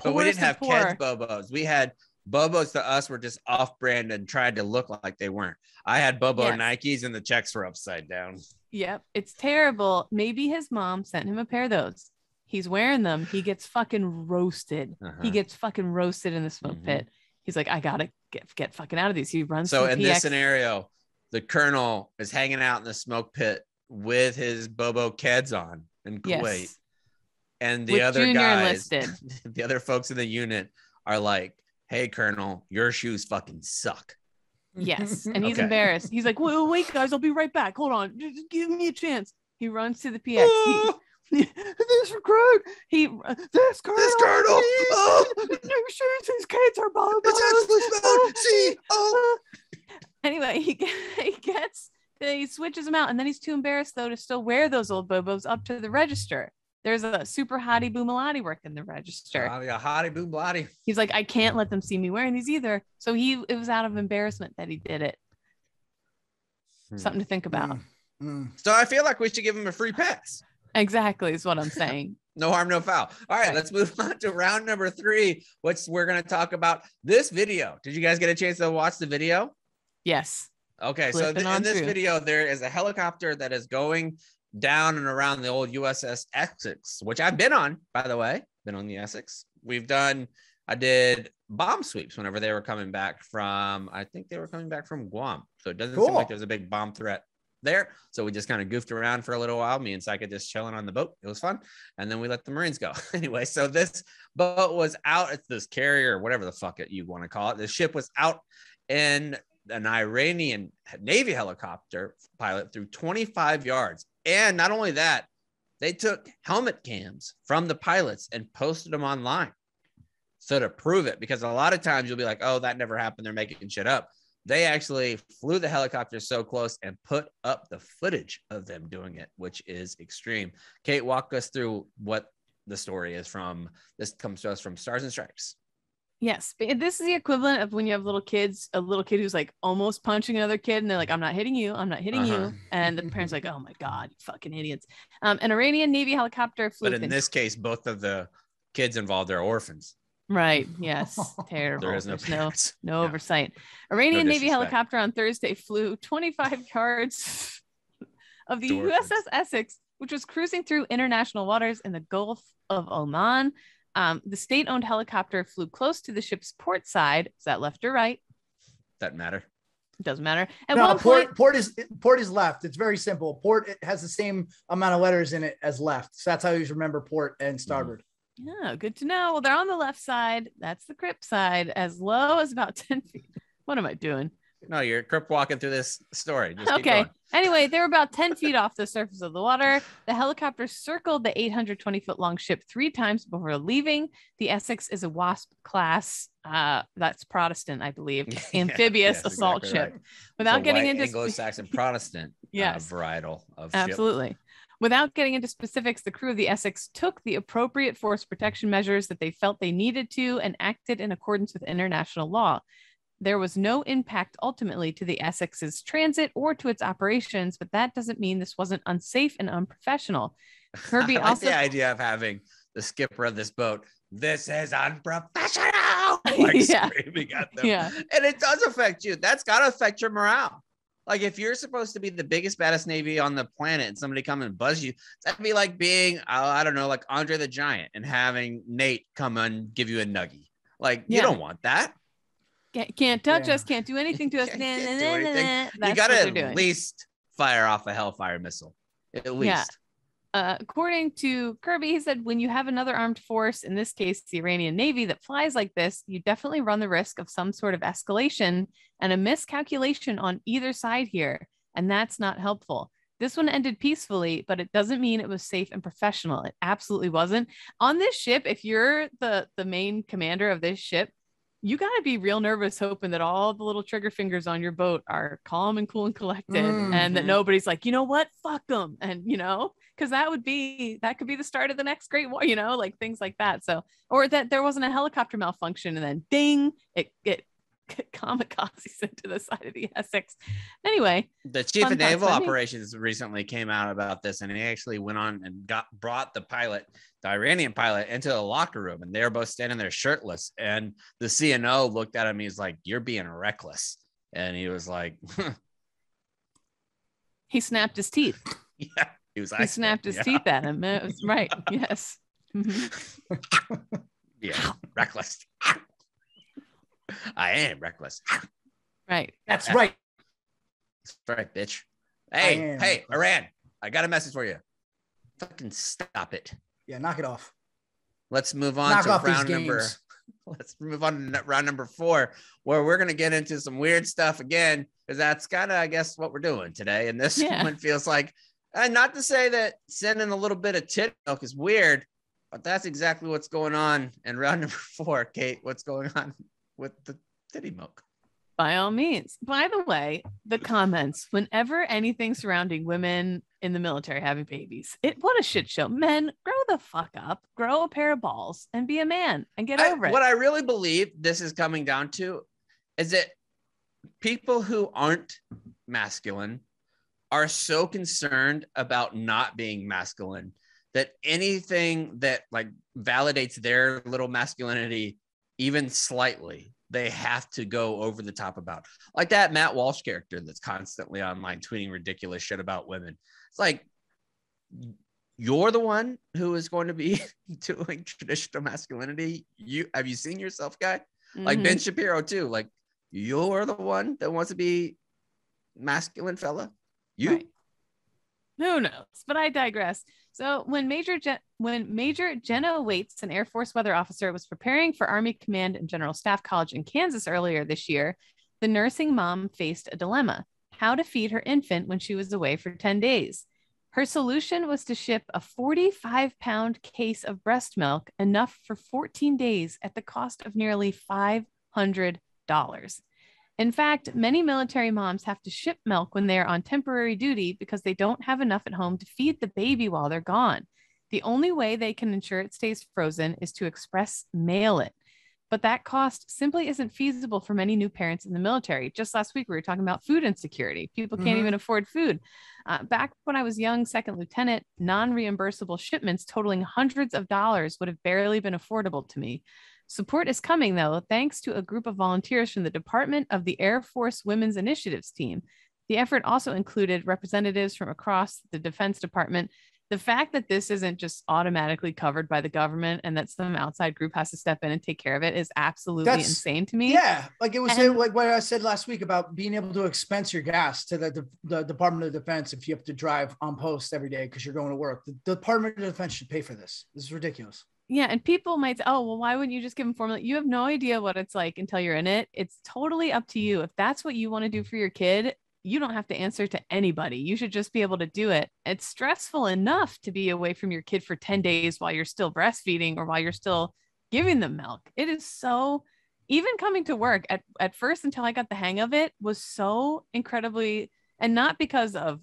but we didn't have Keds Bobos. We had Bobos to us were just off-brand and tried to look like they weren't. I had Bobo Nikes and the checks were upside down. Yep. It's terrible. Maybe his mom sent him a pair of those. He's wearing them. He gets fucking roasted. He gets fucking roasted in the smoke pit. He's like, I gotta get fucking out of these. He runs. So in this scenario, the colonel is hanging out in the smoke pit with his Bobo Keds on in Kuwait, and the other guys, the other folks in the unit are like, "Hey, Colonel, your shoes fucking suck." Yes, and he's embarrassed. He's like, "Wait, guys, I'll be right back. Hold on, just give me a chance." He runs to the PX. This recruit, this colonel, new shoes, his kids are Bobo. Anyway, he switches them out, and then he's too embarrassed though to still wear those old Bobos up to the register. There's a super hottie boomalati working the register. Hottie boomalati. He's like, I can't let them see me wearing these either. So it was out of embarrassment that he did it. Something to think about. So I feel like we should give him a free pass. Exactly, is what I'm saying. No harm, no foul. All right, let's move on to round number 3, which we're going to talk about this video. Did you guys get a chance to watch the video? Yes. Okay, so in this video, there is a helicopter that is going down and around the old USS Essex, which I've been on, by the way. Been on the Essex. I did bomb sweeps whenever they were coming back from, I think they were coming back from Guam. So it doesn't seem like there's a big bomb threat there. So we just kind of goofed around for a little while. Me and Psycha just chilling on the boat. It was fun. And then we let the Marines go. Anyway, so this boat was out. It's this carrier, whatever the fuck you want to call it. The ship was out in an Iranian Navy helicopter pilot through 25 yards. And not only that, they took helmet cams from the pilots and posted them online. So to prove it, because a lot of times you'll be like, oh, that never happened. They're making shit up. They actually flew the helicopter so close and put up the footage of them doing it, which is extreme. Kate, walk us through what the story is from. This comes to us from Stars and Stripes. Yes, this is the equivalent of when you have little kids, a little kid who's like almost punching another kid, and they're like, I'm not hitting you. I'm not hitting you. And the parents are like, oh my God, you fucking idiots. An Iranian Navy helicopter flew. But in this case, both of the kids involved are orphans. Right. Yes. Terrible. There is no There's parents. no Yeah. oversight. Iranian Navy disrespect. helicopter on Thursday flew 25 yards of the Dorkins. USS Essex, which was cruising through international waters in the Gulf of Oman. The state-owned helicopter flew close to the ship's port side. Is that left or right? Doesn't matter. It doesn't matter. At No, one point, port is left. It's very simple. Port, it has the same amount of letters in it as left. So that's how you remember port and starboard. yeah, good to know. Well, they're on the left side. That's the crypt side, as low as about 10 feet. What am I doing? No, you're crip walking through this story. Just keep Okay. going. Anyway, they were about 10 feet off the surface of the water. The helicopter circled the 820-foot long ship 3 times before leaving. The Essex is a WASP class. That's Protestant, I believe. Amphibious yes, assault exactly ship. right. Without It's a getting white into Anglo-Saxon Protestant Yes. varietal of ship. Absolutely. Without getting into specifics, the crew of the Essex took the appropriate force protection measures that they felt they needed to and acted in accordance with international law. There was no impact ultimately to the Essex's transit or to its operations, but that doesn't mean this wasn't unsafe and unprofessional. Kirby I like also the idea of having the skipper of this boat. This is unprofessional. Like Yeah. screaming at them. Yeah. And it does affect you. That's got to affect your morale. Like if you're supposed to be the biggest, baddest Navy on the planet and somebody come and buzz you, that'd be like being, I don't know, like Andre the Giant and having Nate come and give you a nuggie. Like you don't want that. Can't touch us, can't do anything to us. Can't do anything. That's You got what to they're at doing. least fire off a Hellfire missile. At least. According to Kirby, he said, when you have another armed force, in this case, the Iranian Navy, that flies like this, you definitely run the risk of some sort of escalation and a miscalculation on either side here. And that's not helpful. This one ended peacefully, but it doesn't mean it was safe and professional. It absolutely wasn't. On this ship, if you're the main commander of this ship, you got to be real nervous, hoping that all the little trigger fingers on your boat are calm and cool and collected, and that nobody's like, you know what, fuck them, and because that could be the start of the next great war, like things like that. So, or that there wasn't a helicopter malfunction, and then ding, it kamikazes into the side of the Essex. Anyway, the chief of fun naval facts, operations recently came out about this, and he actually went on and brought the Iranian pilot, into the locker room, and they were both standing there shirtless. And the CNO looked at him. He's like, "You're being reckless," and he was like, he snapped his teeth. "Yeah." He snapped his teeth at him. It was right. Yes. Yeah, reckless. I am reckless. Right. That's right. That's right, bitch. Hey, Iran, I got a message for you. Fucking stop it. Yeah, knock it off. Let's move on Knock to off these round number. games. Let's move on to round number 4, where we're gonna get into some weird stuff again, because that's kind of, I guess, what we're doing today. And this one feels like, and not to say that sending a little bit of tit milk is weird, but that's exactly what's going on in round number 4. Kate, what's going on with the titty milk? By all means. By the way, the comments, whenever anything surrounding women in the military having babies, what a shit show. Men, grow the fuck up, grow a pair of balls, and be a man and get over it. What I really believe this is coming down to is that people who aren't masculine are so concerned about not being masculine that anything that like validates their little masculinity even slightly, they have to go over the top about. Like that Matt Walsh character that's constantly online tweeting ridiculous shit about women. It's like, you're the one who is going to be doing traditional masculinity. Have you seen yourself, guy? Like Ben Shapiro too. Like, you're the one that wants to be masculine, fella. Right. Who knows? But I digress. So when Major Jenna Waits, an Air Force weather officer, was preparing for Army Command and General Staff College in Kansas earlier this year, the nursing mom faced a dilemma: how to feed her infant when she was away for 10 days. Her solution was to ship a 45-pound case of breast milk, enough for 14 days, at the cost of nearly $500. In fact, many military moms have to ship milk when they are on temporary duty because they don't have enough at home to feed the baby while they're gone. The only way they can ensure it stays frozen is to express mail it. But that cost simply isn't feasible for many new parents in the military. Just last week, we were talking about food insecurity. People can't even afford food. Back when I was young, second lieutenant, non-reimbursable shipments totaling hundreds of dollars would have barely been affordable to me. Support is coming, though, thanks to a group of volunteers from the Department of the Air Force Women's Initiatives team. The effort also included representatives from across the Defense Department. The fact that this isn't just automatically covered by the government and that some outside group has to step in and take care of it is absolutely insane to me. Yeah, like it was like what I said last week about being able to expense your gas to the Department of Defense if you have to drive on post every day because you're going to work. The Department of Defense should pay for this. This is ridiculous. Yeah, and people might say, oh, well, why wouldn't you just give them formula? You have no idea what it's like until you're in it. It's totally up to you. If that's what you want to do for your kid, you don't have to answer to anybody. You should just be able to do it. It's stressful enough to be away from your kid for 10 days while you're still breastfeeding or while you're still giving them milk. It is so, even coming to work at first until I got the hang of it was so incredibly, and not because of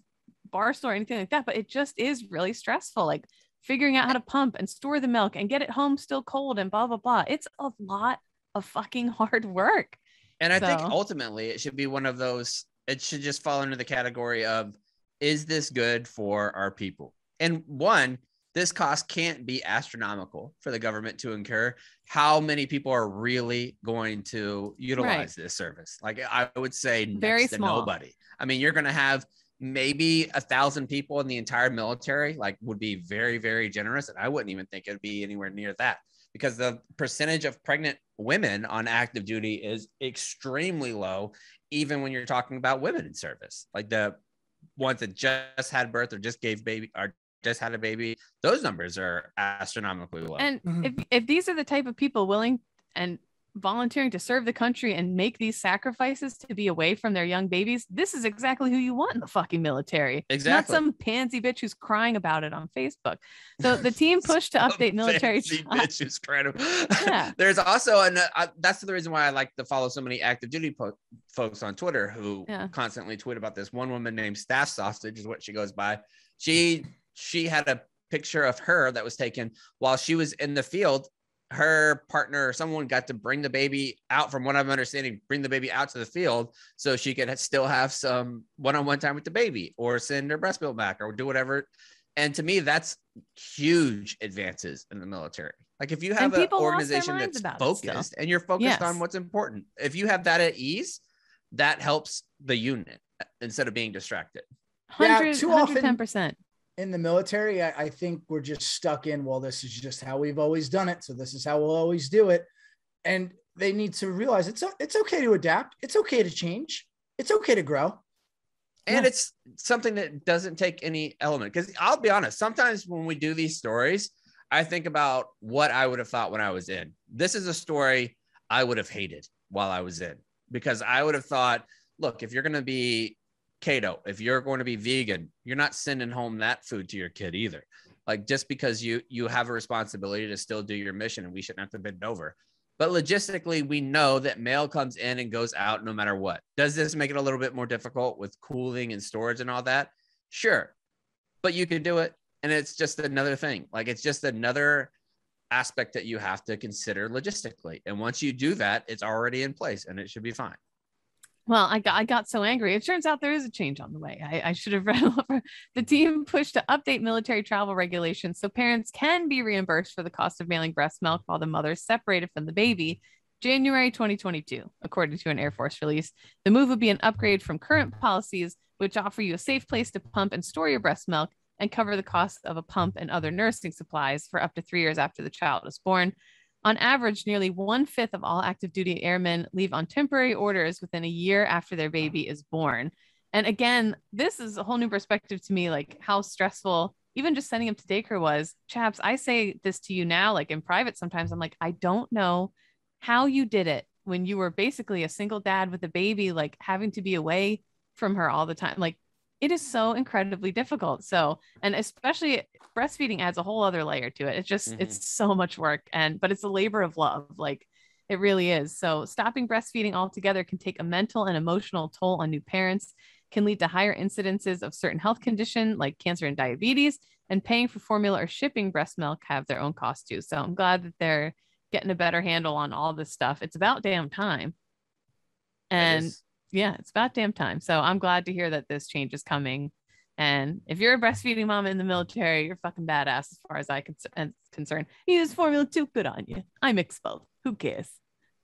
Barstool or anything like that, but it just is really stressful. Like figuring out how to pump and store the milk and get it home still cold and blah, blah, blah. It's a lot of fucking hard work. And I think ultimately it should be one of those, it should just fall into the category of, is this good for our people? And one, this cost can't be astronomical for the government to incur. How many people are really going to utilize this service? Like I would say next to nobody. I mean, you're going to have maybe 1,000 people in the entire military, like would be very, very generous. And I wouldn't even think it'd be anywhere near that because the percentage of pregnant women on active duty is extremely low. Even when you're talking about women in service, like the ones that just had birth or just gave baby or just had a baby, those numbers are astronomically low. And if these are the type of people willing and volunteering to serve the country and make these sacrifices to be away from their young babies, this is exactly who you want in the fucking military. Exactly. Not some pansy bitch who's crying about it on Facebook. So the team pushed to update military. Bitch who's crying. Yeah. There's also, and that's the reason why I like to follow so many active duty folks on Twitter who constantly tweet about this. One woman named Staff Sausage is what she goes by. She had a picture of her that was taken while she was in the field. Her partner or someone got to bring the baby out, from what I'm understanding, bring the baby out to the field so she could still have some one-on-one time with the baby or send her breast milk back or do whatever. And to me, that's huge advances in the military. Like if you have an organization that's focused and you're focused on what's important, if you have that at ease, that helps the unit instead of being distracted. 110%. In the military, I think we're just stuck in, well, this is just how we've always done it. So this is how we'll always do it. And they need to realize it's okay to adapt. It's okay to change. It's okay to grow. And it's something that doesn't take any element. Because I'll be honest, sometimes when we do these stories, I think about what I would have thought when I was in. This is a story I would have hated while I was in. Because I would have thought, look, if you're going to be keto, if you're going to be vegan, you're not sending home that food to your kid either. Like just because you have a responsibility to still do your mission and we shouldn't have to bend over. But logistically, we know that mail comes in and goes out no matter what. Does this make it a little bit more difficult with cooling and storage and all that? Sure. But you can do it. And it's just another thing. Like it's just another aspect that you have to consider logistically. And once you do that, it's already in place and it should be fine. Well, I got so angry. It turns out there is a change on the way. I should have read over. The team pushed to update military travel regulations so parents can be reimbursed for the cost of mailing breast milk while the mother is separated from the baby. January 2022, according to an Air Force release. The move would be an upgrade from current policies, which offer you a safe place to pump and store your breast milk and cover the cost of a pump and other nursing supplies for up to 3 years after the child is born. On average, nearly 1/5 of all active duty airmen leave on temporary orders within a year after their baby is born. And again, this is a whole new perspective to me, like how stressful even just sending him to daycare was. Chaps, I say this to you now, like in private, sometimes I'm like, I don't know how you did it when you were basically a single dad with a baby, like having to be away from her all the time. Like it is so incredibly difficult. So, and especially breastfeeding adds a whole other layer to it. It's just, it's so much work but it's a labor of love. Like it really is. So stopping breastfeeding altogether can take a mental and emotional toll on new parents, can lead to higher incidences of certain health condition like cancer and diabetes, and paying for formula or shipping breast milk have their own cost too. So I'm glad that they're getting a better handle on all this stuff. It's about damn time. And yeah, it's about damn time. So I'm glad to hear that this change is coming. And if you're a breastfeeding mom in the military, you're fucking badass as far as I'm concerned. You use formula too, good on you. I mix both. Who cares?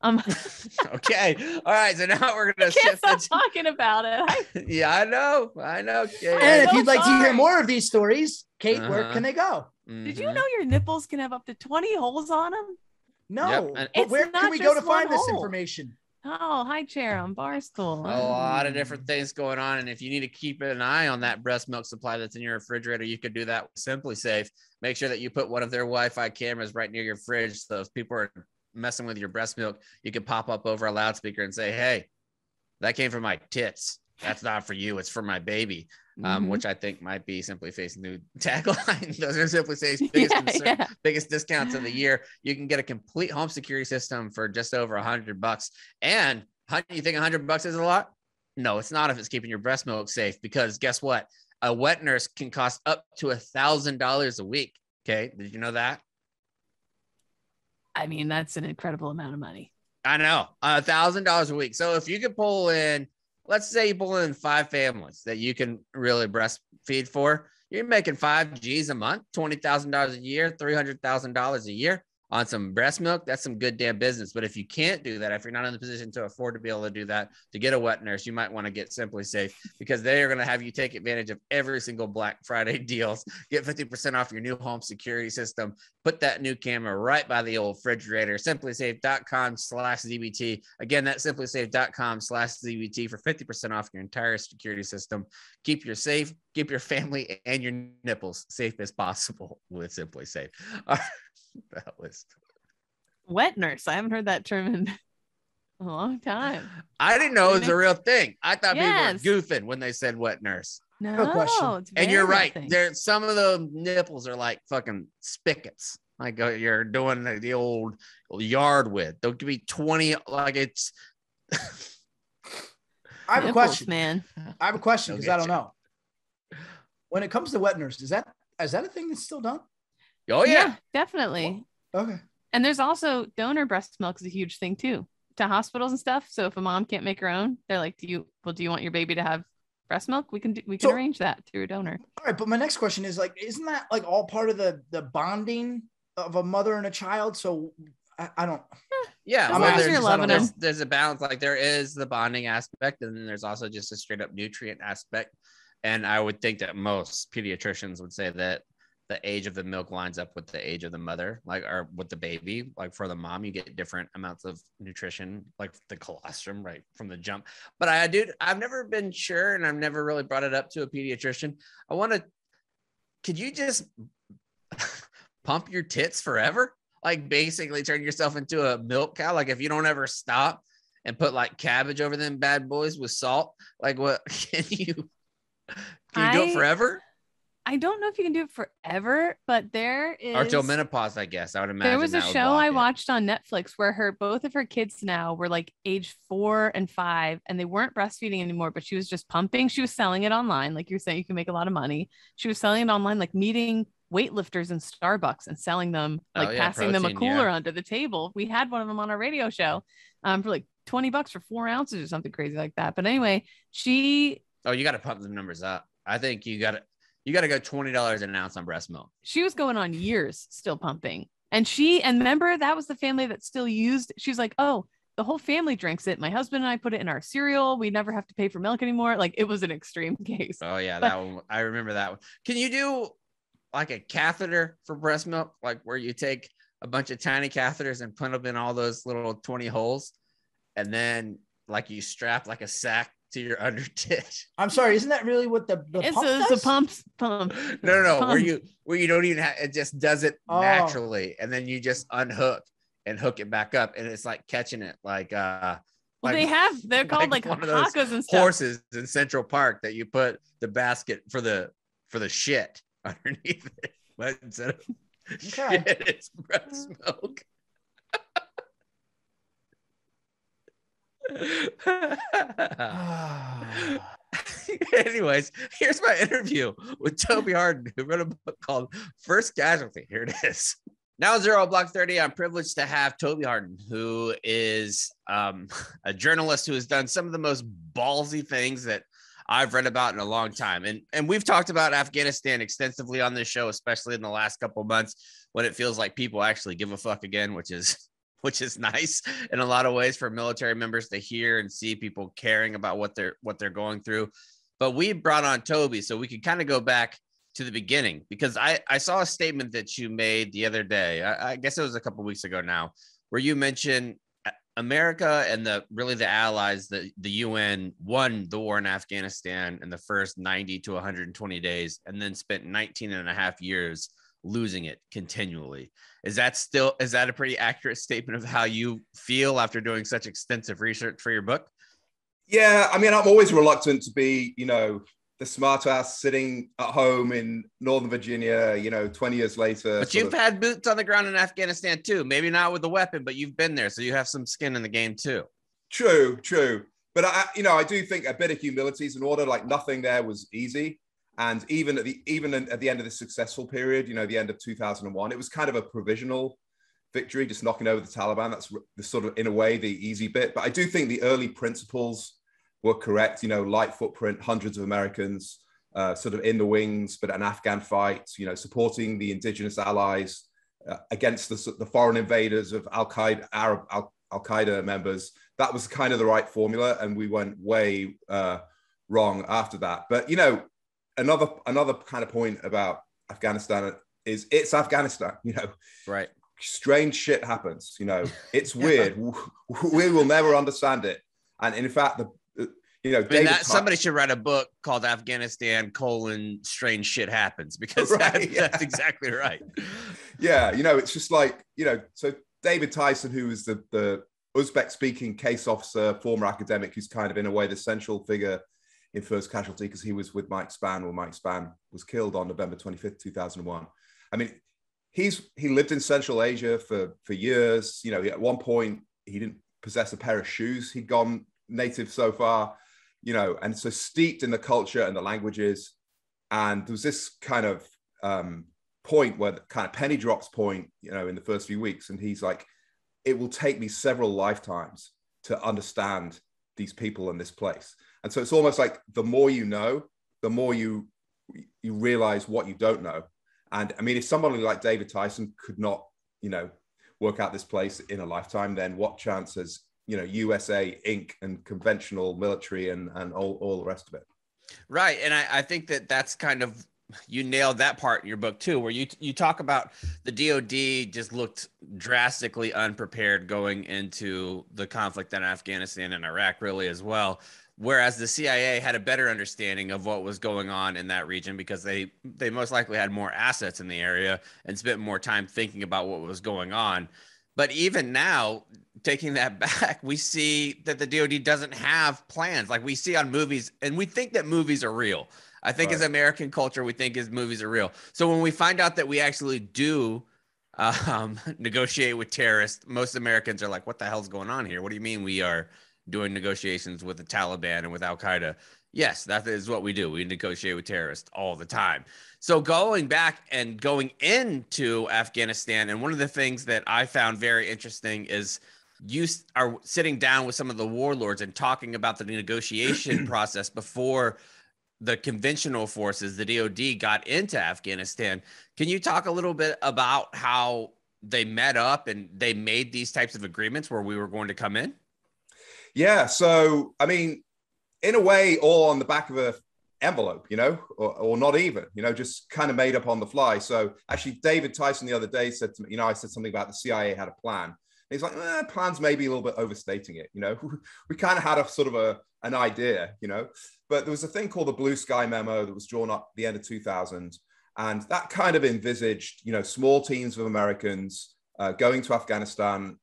Okay. All right. So now we're gonna Can't shift stop into. talking about it. Yeah, I know. Yeah, And if so you'd like to hear sorry. more of these stories, Kate, where Uh-huh. can they go? Did you know your nipples can have up to 20 holes on them? No, Yep, and- but It's where can not we go to just one find this hole. information? Oh, hi, Chair on Barstool. A lot of different things going on, and if you need to keep an eye on that breast milk supply that's in your refrigerator, you could do that with Simply Safe. Make sure that you put one of their Wi-Fi cameras right near your fridge, so if people are messing with your breast milk, you can pop up over a loudspeaker and say, "Hey, that came from my tits. That's not for you. It's for my baby." Which I think might be Simply Safe's new tagline. Those are Simply Safe's biggest discounts of the year. You can get a complete home security system for just over $100. And you think $100 is a lot? No, it's not if it's keeping your breast milk safe, because guess what? A wet nurse can cost up to $1,000 a week. Okay. Did you know that? I mean, that's an incredible amount of money. I know, $1,000 a week. So if you could pull in, let's say you pull in 5 families that you can really breastfeed for, you're making 5 G's a month, $20,000 a year, $300,000 a year on some breast milk. That's some good damn business. But if you can't do that, if you're not in the position to afford to be able to do that, to get a wet nurse, you might want to get Simply Safe, because they are going to have you take advantage of every single Black Friday deals. Get 50% off your new home security system. Put that new camera right by the old refrigerator. Simplysafe.com/ZBT. Again, that's simplysafe.com/ZBT for 50% off your entire security system. Keep your family and your nipples safe as possible with Simply Safe. All right. That was Wet nurse. I haven't heard that term in a long time. I didn't know it was a real thing. I thought people were Yes. goofing when they said wet nurse. No, question. it's And very you're real right. thing. There, some of the nipples are like fucking spigots. Like you're doing the old yard with. They'll give me 20. Like it's. I have a Nipples, question, man. I have a question They'll because I get don't know. When it comes to wet nurse, is that a thing that's still done? Oh yeah. Definitely. Okay. And there's also donor breast milk is a huge thing too, to hospitals and stuff. So if a mom can't make her own, they're like, do you want your baby to have breast milk? We can arrange that through a donor. All right, but my next question is, like, isn't that like all part of the bonding of a mother and a child? So I don't. Yeah, As long as you're loving them. there's a balance. Like there is the bonding aspect, and then there's also just a straight up nutrient aspect. And I would think that most pediatricians would say that the age of the milk lines up with the age of the mother, like, or with the baby. Like for the mom, you get different amounts of nutrition, like the colostrum, right from the jump. But I've never been sure, and I've never really brought it up to a pediatrician. Could you just pump your tits forever? Like basically turn yourself into a milk cow? Like if you don't ever stop and put like cabbage over them bad boys with salt, like what can you do it forever? I don't know if you can do it forever, but there is, or till menopause, I guess. I would imagine there was a show I watched on Netflix where both of her kids now were like age 4 and 5, and they weren't breastfeeding anymore, but she was just pumping. She was selling it online. Like you're saying, you can make a lot of money. She was selling it online, like meeting weightlifters in Starbucks and selling them, like passing them a cooler under the table. We had one of them on our radio show for like $20 for 4 ounces or something crazy like that. But anyway, you got to pump the numbers up. I think you got to go $20 an ounce on breast milk. She was going on years still pumping. And remember, that was the family that still used, she's like, oh, the whole family drinks it. My husband and I put it in our cereal. We never have to pay for milk anymore. Like it was an extreme case. Oh yeah. That one. I remember that one. Can you do like a catheter for breast milk? Like where you take a bunch of tiny catheters and put them in all those little 20 holes. And then like you strap like a sack to your under tit. I'm sorry, isn't that really what the it's a pump? No. Pump. Where you don't even have, it just does it naturally, and then you just unhook and hook it back up, and it's like catching it like they're called like one of those hakas and stuff. Horses in Central Park that you put the basket for the shit underneath it, but instead of shit, it's breast milk. Anyways, here's my interview with Toby Hardin, who wrote a book called First Casualty. Here it is. Now 0 Block 30. I'm privileged to have Toby Hardin, who is a journalist who has done some of the most ballsy things that I've read about in a long time. And we've talked about Afghanistan extensively on this show, especially in the last couple of months when it feels like people actually give a fuck again, which is which is nice in a lot of ways for military members to hear and see people caring about what they're going through. But we brought on Toby so we could kind of go back to the beginning, because I saw a statement that you made the other day. I guess it was a couple of weeks ago now, where you mentioned America and the allies, the UN won the war in Afghanistan in the first 90 to 120 days, and then spent 19 and a half years losing it continually. Is that a pretty accurate statement of how you feel after doing such extensive research for your book? Yeah, I mean, I'm always reluctant to be, the smart ass sitting at home in Northern Virginia, 20 years later. But you've had boots on the ground in Afghanistan too. Maybe not with the weapon, but you've been there. So you have some skin in the game too. True. But I do think a bit of humility is in order. Like, nothing there was easy. And even at the end of the successful period, the end of 2001, it was kind of a provisional victory, just knocking over the Taliban. That's the sort of, in a way, the easy bit. But I do think the early principles were correct. Light footprint, hundreds of Americans sort of in the wings, but an Afghan fight, supporting the indigenous allies against the foreign invaders of Al-Qaeda, Arab Al-Qaeda members. That was kind of the right formula, and we went way wrong after that. But another kind of point about Afghanistan is it's Afghanistan. Right. Strange shit happens. It's weird. We will never understand it. And in fact, somebody should write a book called Afghanistan: strange shit happens, because that's exactly right. Yeah. It's just like, so David Tyson, who was the Uzbek speaking case officer, former academic, who's kind of in a way the central figure in First Casualty, because he was with Mike Spann when Mike Spann was killed on November 25th, 2001. I mean, he lived in Central Asia for years. At one point he didn't possess a pair of shoes. He'd gone native so far, and so steeped in the culture and the languages. And there was this kind of point where the kind of penny drops point, in the first few weeks. And he's like, it will take me several lifetimes to understand these people in this place. And so it's almost like the more you know, the more you realize what you don't know. And I mean, if somebody like David Tyson could not, work out this place in a lifetime, then what chance has, USA, Inc. and conventional military and all the rest of it. Right. And I think that's kind of, you nailed that part in your book too, where you talk about the DOD just looked drastically unprepared going into the conflict in Afghanistan and Iraq really as well. Whereas the CIA had a better understanding of what was going on in that region, because they most likely had more assets in the area and spent more time thinking about what was going on. But even now, taking that back, we see that the DOD doesn't have plans like we see on movies, and we think that movies are real. I think as American culture, we think movies are real. So when we find out that we actually do negotiate with terrorists, most Americans are like, what the hell's going on here? What do you mean we are doing negotiations with the Taliban and with Al-Qaeda? Yes, that is what we do. We negotiate with terrorists all the time. So going back and going into Afghanistan, and one of the things that I found very interesting is you are sitting down with some of the warlords and talking about the negotiation process before the conventional forces, the DOD, got into Afghanistan. Can you talk a little bit about how they met up and they made these types of agreements where we were going to come in? Yeah. So, I mean, in a way, all on the back of a envelope, or not even, just kind of made up on the fly. So actually, David Tyson the other day said to me, I said something about the CIA had a plan. And he's like, plans maybe a little bit overstating it. We kind of had a sort of an idea, but there was a thing called the Blue Sky Memo that was drawn up at the end of 2000. And that kind of envisaged, small teams of Americans going to Afghanistan,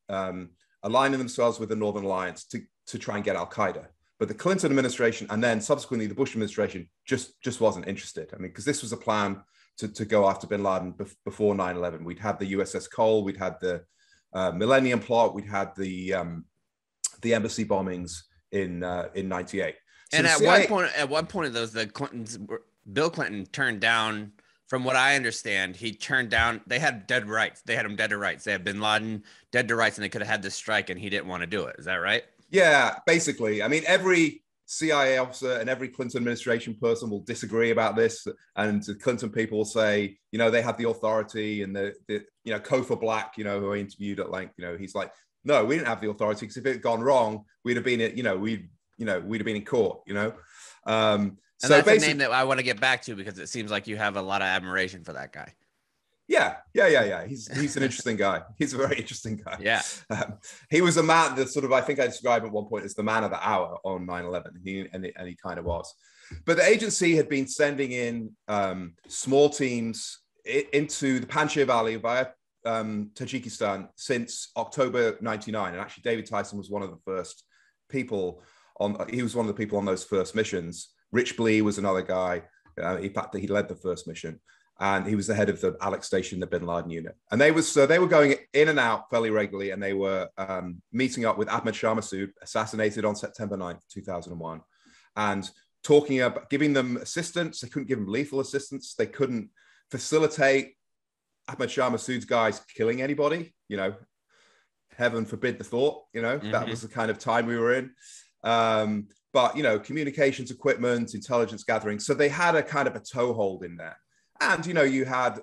aligning themselves with the Northern Alliance to try and get Al-Qaeda. But the Clinton administration and then subsequently the Bush administration just wasn't interested. I mean, because this was a plan to go after bin Laden before 9/11. We'd had the USS Cole, we'd had the Millennium Plot, we'd had the embassy bombings in 98. So and at one point of those, Bill Clinton turned down, from what I understand, he turned down, they had dead rights. They had him dead to rights. They had bin Laden dead to rights, and they could have had this strike, and he didn't want to do it. Is that right? Yeah, basically. I mean, every CIA officer and every Clinton administration person will disagree about this. And the Clinton people will say, they have the authority, and the Kofor Black, who I interviewed at length, he's like, No, we didn't have the authority, because if it had gone wrong, we'd have been, we'd have been in court, And so that's a name that I want to get back to, because it seems like you have a lot of admiration for that guy. Yeah. He's an interesting guy. He's a very interesting guy. Yeah. He was a man that sort of, I think I described at one point as the man of the hour on 9/11. And he kind of was. But the agency had been sending in small teams into the Panjshir Valley via Tajikistan since October 99. And actually, David Tyson was one of the first people he was one of the people on those first missions. Rich Blee was another guy. In fact, he led the first mission. And he was the head of the Alex Station, the Bin Laden unit. And they were going in and out fairly regularly. And they were meeting up with Ahmad Shah Massoud, assassinated on September 9th, 2001. And talking about giving them assistance. They couldn't give them lethal assistance. They couldn't facilitate Ahmad Shah Massoud's guys killing anybody. Heaven forbid the thought. That was the kind of time we were in. But communications equipment, intelligence gathering. So they had a kind of a toehold in there. And, you had,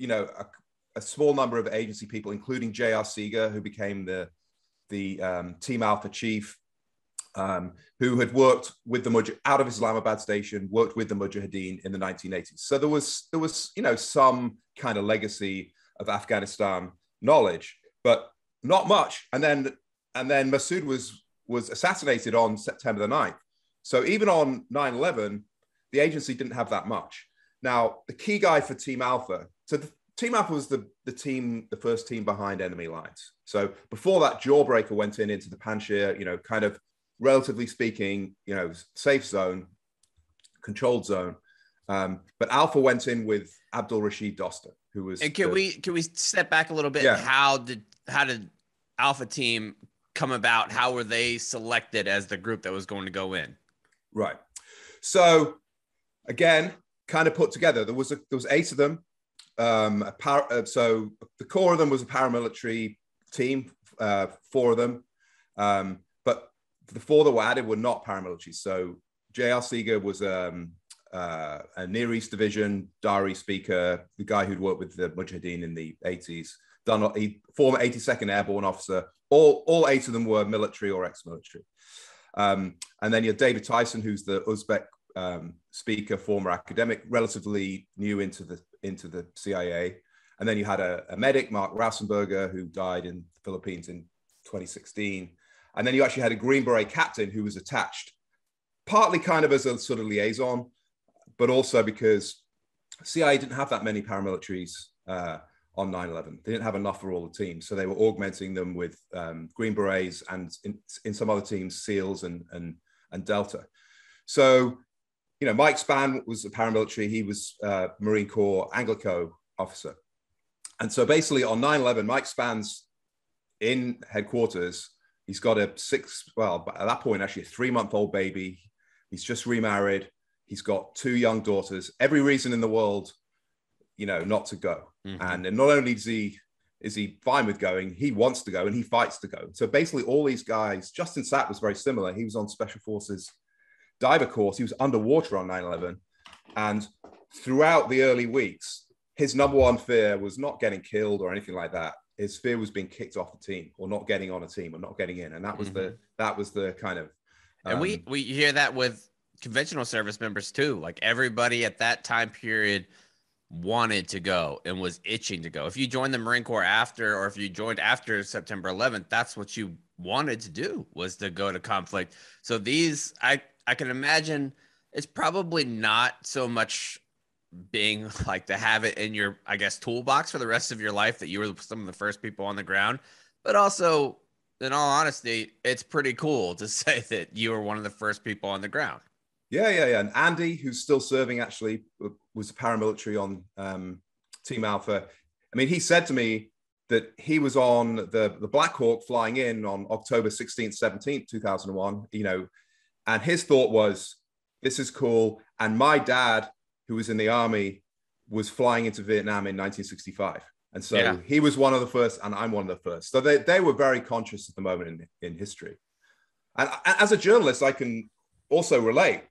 a small number of agency people, including J.R. Seeger, who became the Team Alpha chief, who had worked with the out of Islamabad station, worked with the Mujahideen in the 1980s. So there was some kind of legacy of Afghanistan knowledge, but not much. And then Massoud was assassinated on September the 9th. So even on 9/11, the agency didn't have that much. Now, the key guy for Team Alpha, so Team Alpha was the first team behind enemy lines. So before that, Jawbreaker went into the Panjshir, kind of relatively speaking, safe zone, controlled zone. But Alpha went in with Abdul Rashid Doster, who was. And can we step back a little bit? Yeah. How did Alpha team come about? How were they selected as the group that was going to go in? Right. So again, kind of put together. There was 8 of them. So the core of them was a paramilitary team, 4 of them. But the 4 that were added were not paramilitary. So J.R. Seeger was a Near East Division diary speaker, the guy who'd worked with the Mujahideen in the 80s, former 82nd Airborne officer. All 8 of them were military or ex-military. And then you had David Tyson, who's the Uzbek speaker, former academic, relatively new into the CIA. And then you had a medic, Mark Rausenberger, who died in the Philippines in 2016. And then you actually had a Green Beret captain who was attached, partly kind of as a sort of liaison, but also because CIA didn't have that many paramilitaries on 9/11. They didn't have enough for all the teams. So they were augmenting them with Green Berets and in some other teams, SEALs and Delta. So, Mike Spann was a paramilitary. He was Marine Corps Anglico officer. And so basically on 9/11, Mike Spann's in headquarters. He's got at that point, actually a 3-month-old baby. He's just remarried. He's got 2 young daughters. Every reason in the world, not to go. Mm-hmm. And not only is he fine with going, he wants to go and he fights to go. So basically all these guys, Justin Sapp was very similar. He was on Special Forces diver course. He was underwater on 9/11. And throughout the early weeks, his number one fear was not getting killed or anything like that. His fear was being kicked off the team or not getting on a team or not getting in. And that was the kind of, and we hear that with conventional service members too. Like everybody at that time period wanted to go and was itching to go. If you joined the Marine Corps after, or if you joined after September 11th, that's what you wanted to do, was to go to conflict. So these, I can imagine it's probably not so much being like to have it in your, I guess, toolbox for the rest of your life that you were some of the first people on the ground, but also in all honesty, it's pretty cool to say that you were one of the first people on the ground. Yeah. And Andy, who's still serving, actually was a paramilitary on Team Alpha. I mean, he said to me that he was on the Black Hawk flying in on October 16th, 17th, 2001, and his thought was, this is cool. And my dad, who was in the army, was flying into Vietnam in 1965. And so he was one of the first, and I'm one of the first. So they were very conscious at the moment in history. And as a journalist, I can also relate.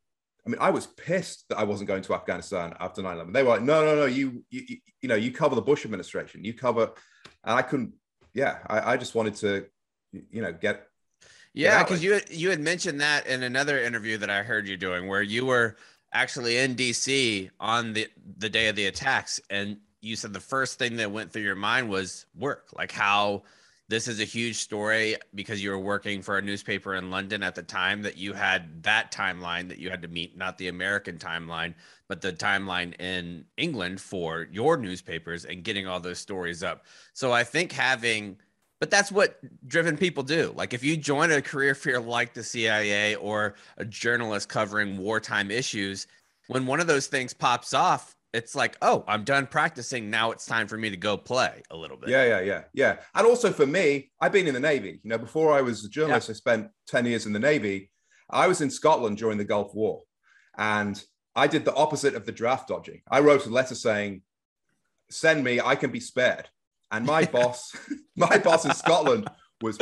I mean, I was pissed that I wasn't going to Afghanistan after 9/11. They were like, no, you cover the Bush administration. You cover, and I couldn't, I just wanted to get Yeah, out because there. you had mentioned that in another interview that I heard you doing, where you were actually in DC on the day of the attacks, and you said the first thing that went through your mind was work, like how this is a huge story because you were working for a newspaper in London at the time, that you had that timeline that you had to meet, not the American timeline, but the timeline in England for your newspapers and getting all those stories up. So I think but that's what driven people do. Like if you join a career field like the CIA or a journalist covering wartime issues, when one of those things pops off, it's like, oh, I'm done practicing. Now it's time for me to go play a little bit. Yeah. And also for me, I've been in the Navy. Before I was a journalist, I spent 10 years in the Navy. I was in Scotland during the Gulf War, and I did the opposite of the draft dodging. I wrote a letter saying, send me, I can be spared. And my boss in Scotland was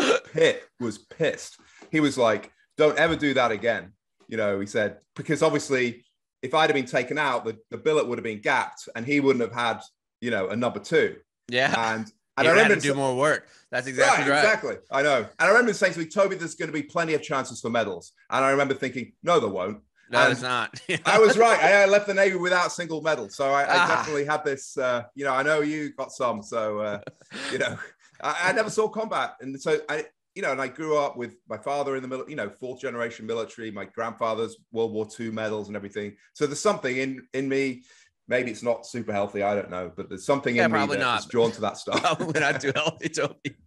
pissed. He was like, don't ever do that again. He said, because obviously if I'd have been taken out, the billet would have been gapped and he wouldn't have had, a number 2. Yeah. And I remember to do more work. That's exactly right. Exactly. I know. And I remember saying to me, Toby, there's going to be plenty of chances for medals. And I remember thinking, no, there won't. No, it's not. I was right. I left the Navy without a single medal. So I definitely had this, I know you got some. So, I never saw combat. And so and I grew up with my father in the military, 4th generation military, my grandfather's World War II medals and everything. So there's something in me. Maybe it's not super healthy. I don't know. But there's something in me that's drawn to that stuff. Probably not too healthy, Toby.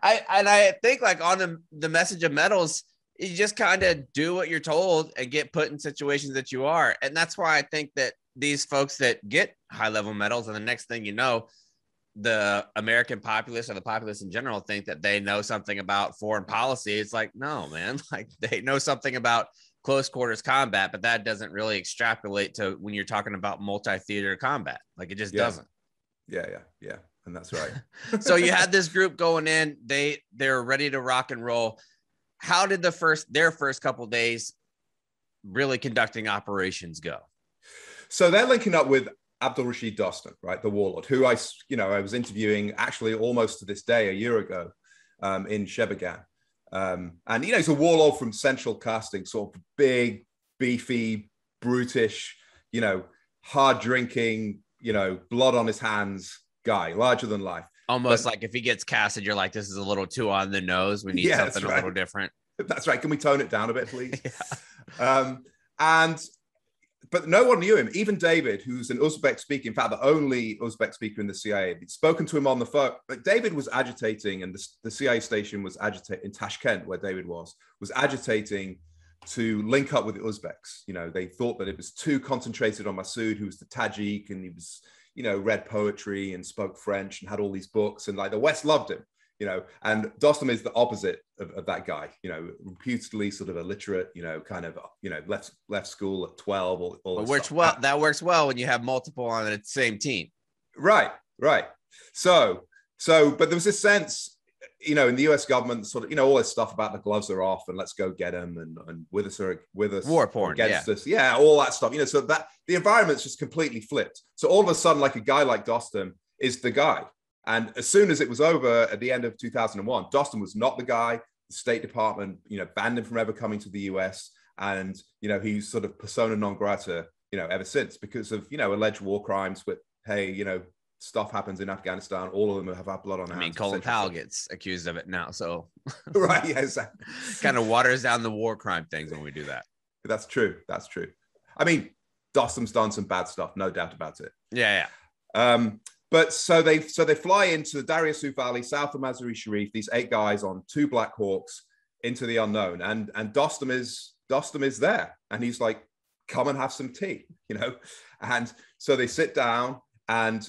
I think like on the message of medals, you just kind of do what you're told and get put in situations that you are. And that's why I think that these folks that get high level medals, and the next thing you know, the American populace or the populace in general think that they know something about foreign policy. It's like, no, man, like they know something about close quarters combat, but that doesn't really extrapolate to when you're talking about multi-theater combat. Like it just doesn't. Yeah. And that's right. So you had this group going in, they're ready to rock and roll. How did their first couple of days really conducting operations go? So they're linking up with Abdul Rashid Dostum, right, the warlord, who I was interviewing actually almost to this day a year ago in Shebegan. And he's a warlord from central casting, sort of big, beefy, brutish, hard drinking, blood on his hands guy, larger than life. Almost like if he gets casted, you're like, this is a little too on the nose. We need something a little different. That's right. Can we tone it down a bit, please? But no one knew him. Even David, who's an Uzbek speaker, in fact, the only Uzbek speaker in the CIA, had spoken to him on the phone. But David was agitating, and the CIA station was agitating in Tashkent, where David was agitating to link up with the Uzbeks. They thought that it was too concentrated on Masood, who was the Tajik, and he was, read poetry and spoke French and had all these books, and like the West loved him. And Dostum is the opposite of that guy, reputedly sort of illiterate, kind of, left school at 12. That works well when you have multiple on the same team. Right. So, but there was this sense, in the US government, sort of, all this stuff about the gloves are off and let's go get them and with us, war porn, against us. Yeah, all that stuff, so that the environment's just completely flipped. So all of a sudden, like a guy like Dostum is the guy. And as soon as it was over at the end of 2001, Dostum was not the guy. The State Department, banned him from ever coming to the US. And, he's sort of persona non grata, ever since because of, alleged war crimes. But hey, stuff happens in Afghanistan. All of them have had blood on their hands. Colin Powell gets accused of it now. So, right. Yeah, exactly. Kind of waters down the war crime things when we do that. That's true. I mean, Dostum's done some bad stuff. No doubt about it. Yeah. But so they fly into the Darya Suf Valley, south of Mazar-e Sharif, these 8 guys on 2 Black Hawks into the unknown. And Dostum is there. And he's like, come and have some tea, And so they sit down and,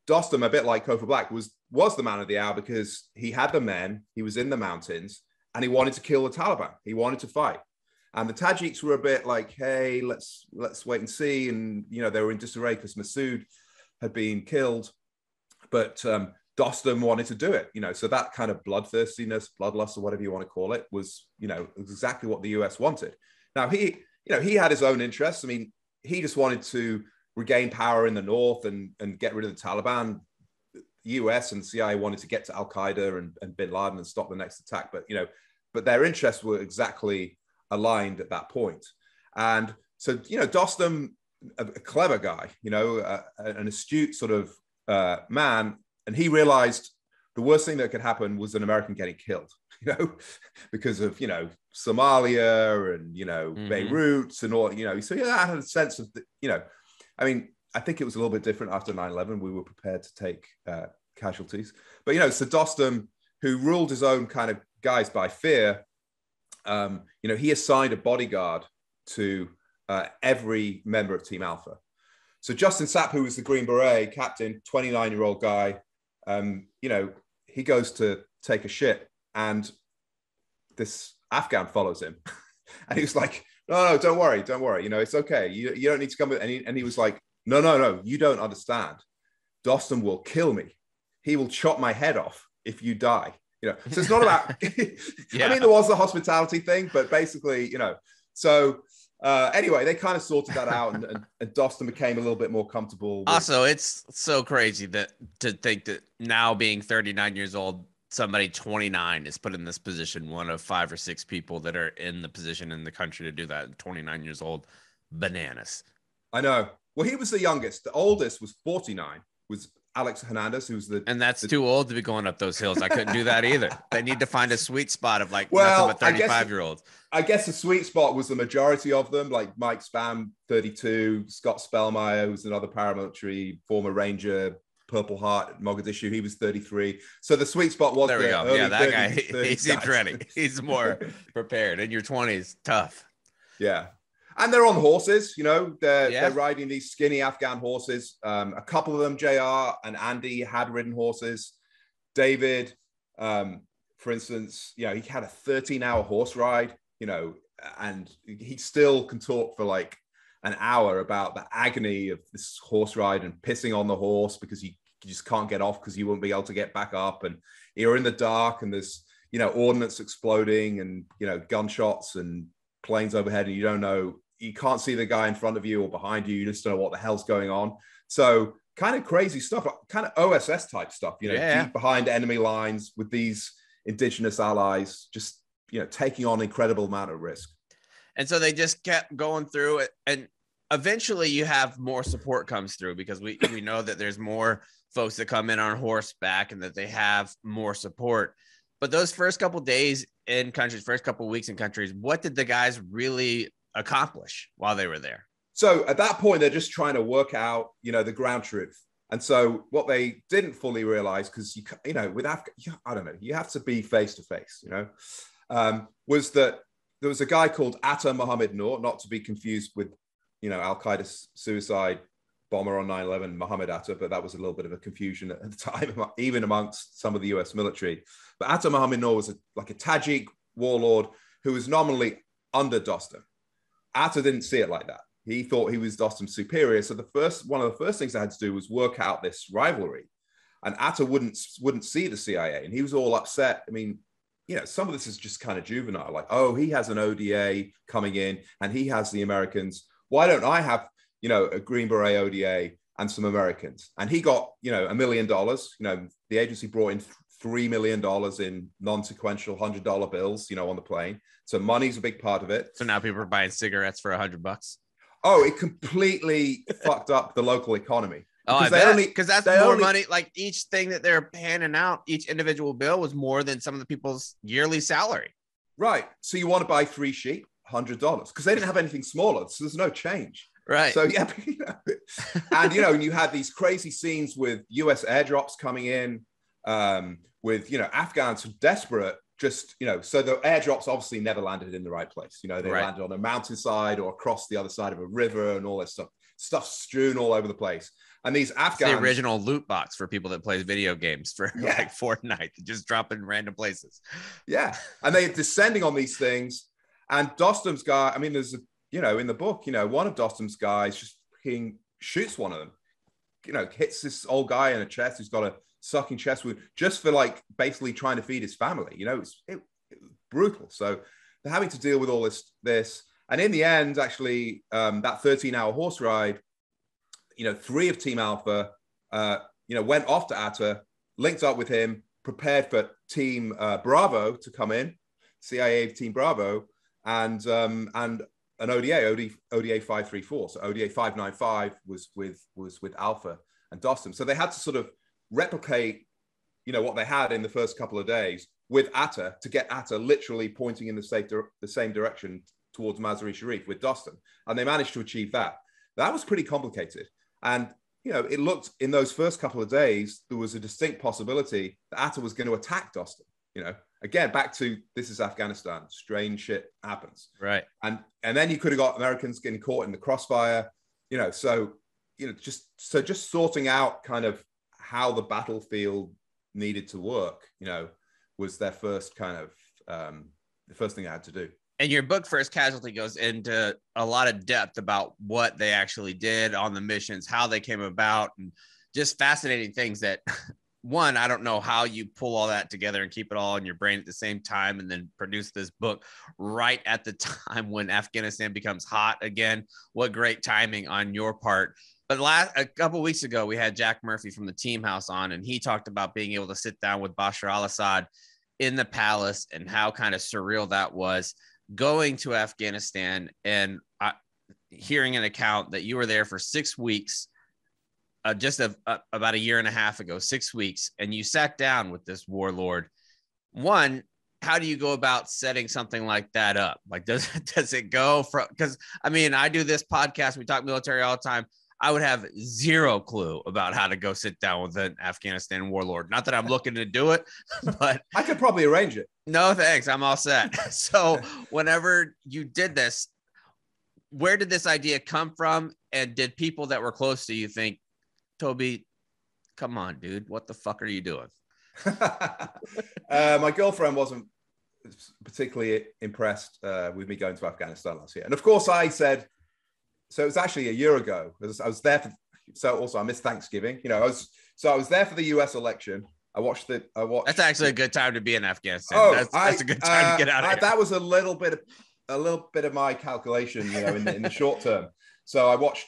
Dostum, a bit like Kofa Black, was the man of the hour because he had the men, he was in the mountains, and he wanted to kill the Taliban. He wanted to fight. And the Tajiks were a bit like, hey, let's wait and see. And, they were in disarray because Masood had been killed, but Dostum wanted to do it, so that kind of bloodthirstiness, bloodlust, or whatever you want to call it, was, exactly what the US wanted. Now he had his own interests. I mean, he just wanted to regain power in the north and get rid of the Taliban, US and CIA wanted to get to Al Qaeda and Bin Laden and stop the next attack, but their interests were exactly aligned at that point. And so, Dostum, a clever guy, an astute sort of man, and he realized the worst thing that could happen was an American getting killed, because of, Somalia and, Beirut and all, so I had a sense of, I mean, I think it was a little bit different after 9/11. We were prepared to take casualties. But, so Dostum, who ruled his own kind of guys by fear, he assigned a bodyguard to every member of Team Alpha. So Justin Sapp, who was the Green Beret captain, 29-year-old guy, he goes to take a shit, and this Afghan follows him. And he was like, no, don't worry. It's okay. You don't need to come with. And he was like, no, you don't understand. Dostum will kill me. He will chop my head off if you die. So it's not about, I mean, there was the hospitality thing, but basically, so anyway, they kind of sorted that out, and Dostum became a little bit more comfortable. Also, it's so crazy to think that now, being 39 years old, somebody 29 is put in this position, one of 5 or 6 people that are in the position in the country to do that. 29 years old, bananas. I know. Well, he was the youngest. The oldest was 49, was Alex Hernandez, who's and that's too old to be going up those hills. I couldn't do that either. They need to find a sweet spot of nothing but 35-year-olds. I guess the sweet spot was the majority of them, like Mike Spam, 32, Scott Spellmeyer, who's another paramilitary, former Ranger, Purple Heart, Mogadishu. He was 33. So the sweet spot was there. We go. Yeah, that 30s, guy, he seems ready. He's more prepared. In your 20s, tough. Yeah. And they're on horses, they're riding these skinny Afghan horses. A couple of them, JR and Andy, had ridden horses. David, for instance, he had a 13-hour horse ride, and he still can talk for like an hour about the agony of this horse ride and pissing on the horse because you just can't get off because you won't be able to get back up. And you're in the dark and there's, ordnance exploding and, gunshots and planes overhead, and you can't see the guy in front of you or behind you. You just don't know what the hell's going on. So kind of crazy stuff, kind of OSS type stuff, deep behind enemy lines with these indigenous allies, just, taking on an incredible amount of risk. And so they just kept going through it. And eventually you have more support comes through because we know that there's more folks that come in on horseback and that they have more support. But those first couple of days in countries, first couple of weeks in countries, what did the guys really accomplish while they were there? So at that point, they're just trying to work out, the ground truth. And so what they didn't fully realize, because, with I don't know, you have to be face to face, was that there was a guy called Atta Mohammed Noor, not to be confused with, Al-Qaeda suicide bomber on 9/11, Mohammed Atta, but that was a little bit of a confusion at the time, even amongst some of the US military. But Atta Mohammed Noor was like a Tajik warlord who was nominally under Dostum. Atta didn't see it like that. He thought he was Dostum's superior. So one of the first things I had to do was work out this rivalry. And Atta wouldn't see the CIA, and he was all upset. I mean, some of this is just kind of juvenile, like, oh, he has an ODA coming in and he has the Americans. Why don't I have, a Green Beret ODA and some Americans? And he got, $1 million. The agency brought in $3 million in non-sequential $100 bills, on the plane. So money's a big part of it. So now people are buying cigarettes for $100. Oh, it completely fucked up the local economy. Oh, I bet, because that's more money. Like each thing that they're handing out, each individual bill was more than some of the people's yearly salary. Right. So you want to buy 3 sheep, $100, because they didn't have anything smaller. So there's no change. Right. So yeah, and you had these crazy scenes with US airdrops coming in, with Afghans who desperate. Just so the airdrops obviously never landed in the right place. They landed on a mountainside or across the other side of a river and all that stuff strewn all over the place. And these Afghans, it's the original loot box for people that plays video games for like Fortnite, just drop in random places. Yeah, and they're descending on these things. And Dostum's guy, I mean, there's in the book, one of Dostum's guys just shoots one of them. Hits this old guy in the chest who's got a sucking chest wound just for like basically trying to feed his family. It was brutal. So they're having to deal with all this. And in the end, actually, that 13-hour horse ride, 3 of Team Alpha, went off to Atta linked up with him, prepared for Team Bravo to come in, CIA Team Bravo, and an ODA 534. So ODA 595 was with Alpha and Dostum. So they had to sort of replicate, what they had in the first couple of days with Atta to get Atta literally pointing in the same direction towards Mazar-e Sharif with Dostum. And they managed to achieve that. That was pretty complicated. And, it looked in those first couple of days, there was a distinct possibility that Atta was going to attack Dostum. Again, back to this is Afghanistan. Strange shit happens. Right. And then you could have got Americans getting caught in the crossfire, just sorting out kind of how the battlefield needed to work, was their first kind of the first thing I had to do. And your book, First Casualty, goes into a lot of depth about what they actually did on the missions, how they came about, and just fascinating things that, one, I don't know how you pull all that together and keep it all in your brain at the same time and then produce this book right at the time when Afghanistan becomes hot again. What great timing on your part. But a couple of weeks ago, we had Jack Murphy from the Team House on, and he talked about being able to sit down with Bashar al-Assad in the palace and how kind of surreal that was. Going to Afghanistan and hearing an account that you were there for 6 weeks, about a year and a half ago, 6 weeks, and you sat down with this warlord. One, how do you go about setting something like that up? Like, does it go from, because I do this podcast, we talk military all the time. I would have zero clue about how to go sit down with an Afghanistan warlord. Not that I'm looking to do it, but I could probably arrange it. No, thanks. I'm all set. So whenever you did this, where did this idea come from? And did people that were close to you think, Toby, come on, dude, what the fuck are you doing? My girlfriend wasn't particularly impressed with me going to Afghanistan last year. And of course I said, so it was actually a year ago. I was there so also I missed Thanksgiving. I was there for the US election. I watched. That's actually a good time to be in Afghanistan. That's a good time to get out of here. That was a little bit of my calculation, in the short term. So I watched,